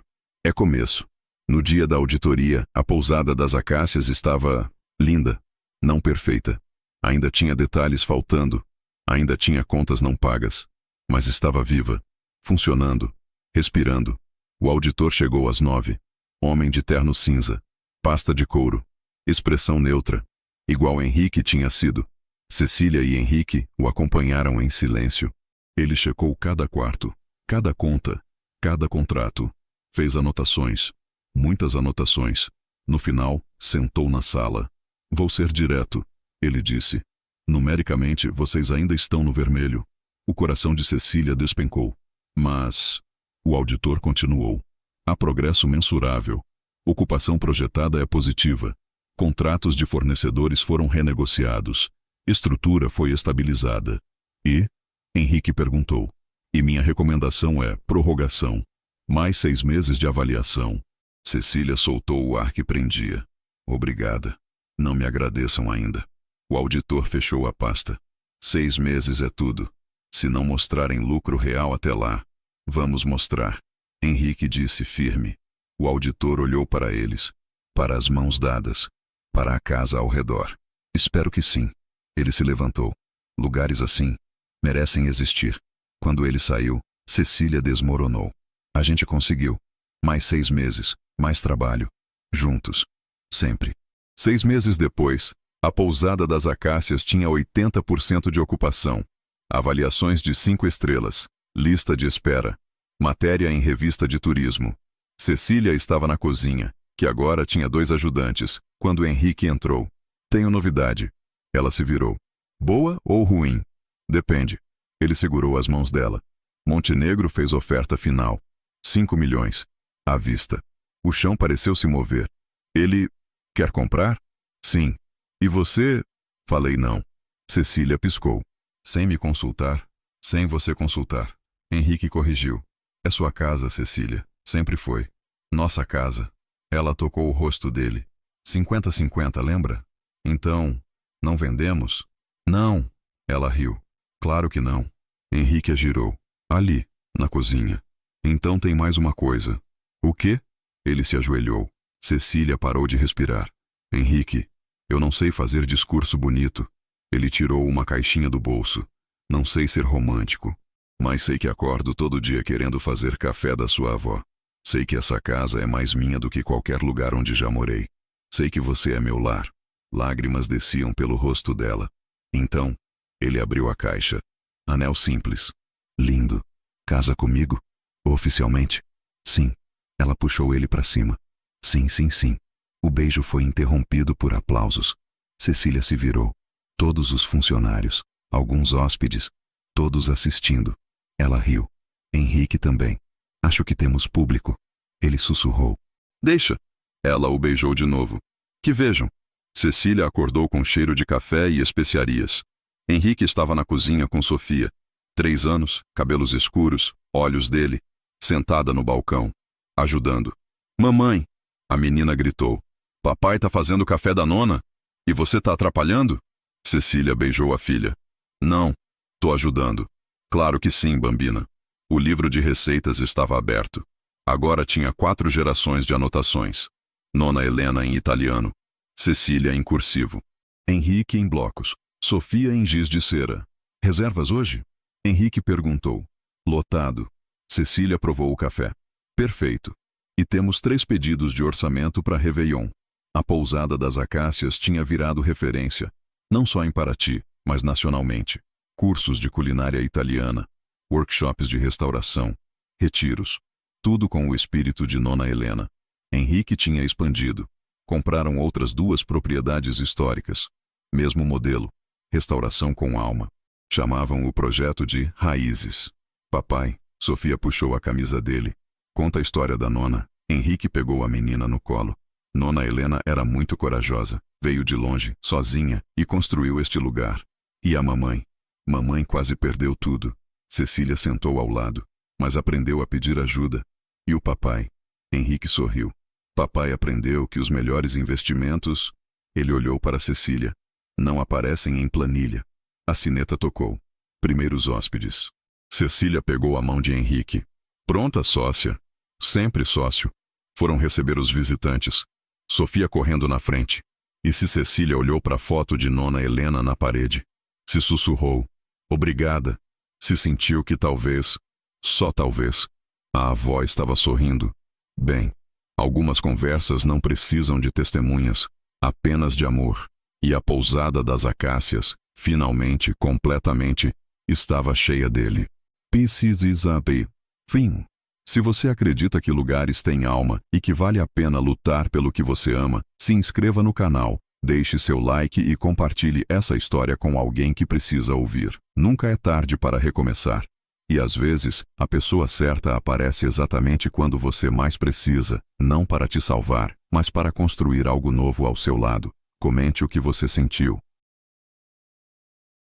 começo. No dia da auditoria, a pousada das Acácias estava... linda. Não perfeita. Ainda tinha detalhes faltando. Ainda tinha contas não pagas. Mas estava viva. Funcionando. Respirando. O auditor chegou às 9. Homem de terno cinza. Pasta de couro. Expressão neutra. Igual Henrique tinha sido. Cecília e Henrique o acompanharam em silêncio. Ele checou cada quarto, cada conta, cada contrato. Fez anotações. Muitas anotações. No final, sentou na sala. Vou ser direto, ele disse. Numericamente, vocês ainda estão no vermelho. O coração de Cecília despencou. Mas... O auditor continuou. Há progresso mensurável. Ocupação projetada é positiva. Contratos de fornecedores foram renegociados. Estrutura foi estabilizada. E? Henrique perguntou. E minha recomendação é prorrogação. Mais 6 meses de avaliação. Cecília soltou o ar que prendia. Obrigada. Não me agradeçam ainda. O auditor fechou a pasta. 6 meses é tudo. Se não mostrarem lucro real até lá, vamos mostrar. Henrique disse firme. O auditor olhou para eles, para as mãos dadas, para a casa ao redor. Espero que sim. Ele se levantou. Lugares assim merecem existir. Quando ele saiu, Cecília desmoronou. A gente conseguiu. Mais 6 meses, mais trabalho. Juntos. Sempre. 6 meses depois, a pousada das Acácias tinha 80% de ocupação. Avaliações de 5 estrelas. Lista de espera. Matéria em revista de turismo. Cecília estava na cozinha, que agora tinha 2 ajudantes, quando Henrique entrou. Tenho novidade. Ela se virou. Boa ou ruim? Depende. Ele segurou as mãos dela. Montenegro fez oferta final. 5 milhões. À vista. O chão pareceu se mover. Ele... Quer comprar? Sim. E você? Falei não. Cecília piscou. Sem me consultar? Sem você consultar. Henrique corrigiu. É sua casa, Cecília. Sempre foi. Nossa casa. Ela tocou o rosto dele. 50-50, lembra? Então, não vendemos? Não, ela riu. Claro que não. Henrique a girou. Ali, na cozinha. Então tem mais uma coisa. O quê? Ele se ajoelhou. Cecília parou de respirar. Henrique, eu não sei fazer discurso bonito. Ele tirou uma caixinha do bolso. Não sei ser romântico, mas sei que acordo todo dia querendo fazer café da sua avó. Sei que essa casa é mais minha do que qualquer lugar onde já morei. Sei que você é meu lar. Lágrimas desciam pelo rosto dela. Então, ele abriu a caixa. Anel simples. Lindo. Casa comigo? Oficialmente? Sim. Ela puxou ele para cima. Sim, sim, sim. O beijo foi interrompido por aplausos. Cecília se virou. Todos os funcionários, alguns hóspedes, todos assistindo. Ela riu. Henrique também. Acho que temos público. Ele sussurrou. Deixa. Ela o beijou de novo. Que vejam. Cecília acordou com cheiro de café e especiarias. Henrique estava na cozinha com Sofia. 3 anos, cabelos escuros, olhos dele, sentada no balcão, ajudando. Mamãe! A menina gritou. Papai tá fazendo café da nona? E você tá atrapalhando? Cecília beijou a filha. Não, tô ajudando. Claro que sim, bambina. O livro de receitas estava aberto. Agora tinha 4 gerações de anotações. Nona Helena em italiano. Cecília em cursivo. Henrique em blocos. Sofia em giz de cera. Reservas hoje? Henrique perguntou. Lotado. Cecília provou o café. Perfeito. E temos 3 pedidos de orçamento para Réveillon. A pousada das Acácias tinha virado referência, não só em Paraty, mas nacionalmente. Cursos de culinária italiana, workshops de restauração, retiros. Tudo com o espírito de Nona Helena. Henrique tinha expandido. Compraram outras 2 propriedades históricas. Mesmo modelo. Restauração com alma. Chamavam o projeto de Raízes. Papai, Sofia puxou a camisa dele. Conta a história da nona. Henrique pegou a menina no colo. Nona Helena era muito corajosa. Veio de longe, sozinha, e construiu este lugar. E a mamãe? Mamãe quase perdeu tudo. Cecília sentou ao lado, mas aprendeu a pedir ajuda. E o papai? Henrique sorriu. Papai aprendeu que os melhores investimentos... Ele olhou para Cecília. Não aparecem em planilha. A sineta tocou. Primeiros hóspedes. Cecília pegou a mão de Henrique. Pronta, sócia. Sempre sócio. Foram receber os visitantes. Sofia correndo na frente. E se Cecília olhou para a foto de Nona Helena na parede. Se sussurrou. Obrigada. Se sentiu que talvez, só talvez, a avó estava sorrindo. Bem, algumas conversas não precisam de testemunhas, apenas de amor. E a pousada das Acácias, finalmente, completamente, estava cheia dele. Pieces is a fim. Se você acredita que lugares têm alma e que vale a pena lutar pelo que você ama, se inscreva no canal, deixe seu like e compartilhe essa história com alguém que precisa ouvir. Nunca é tarde para recomeçar. E às vezes, a pessoa certa aparece exatamente quando você mais precisa, não para te salvar, mas para construir algo novo ao seu lado. Comente o que você sentiu.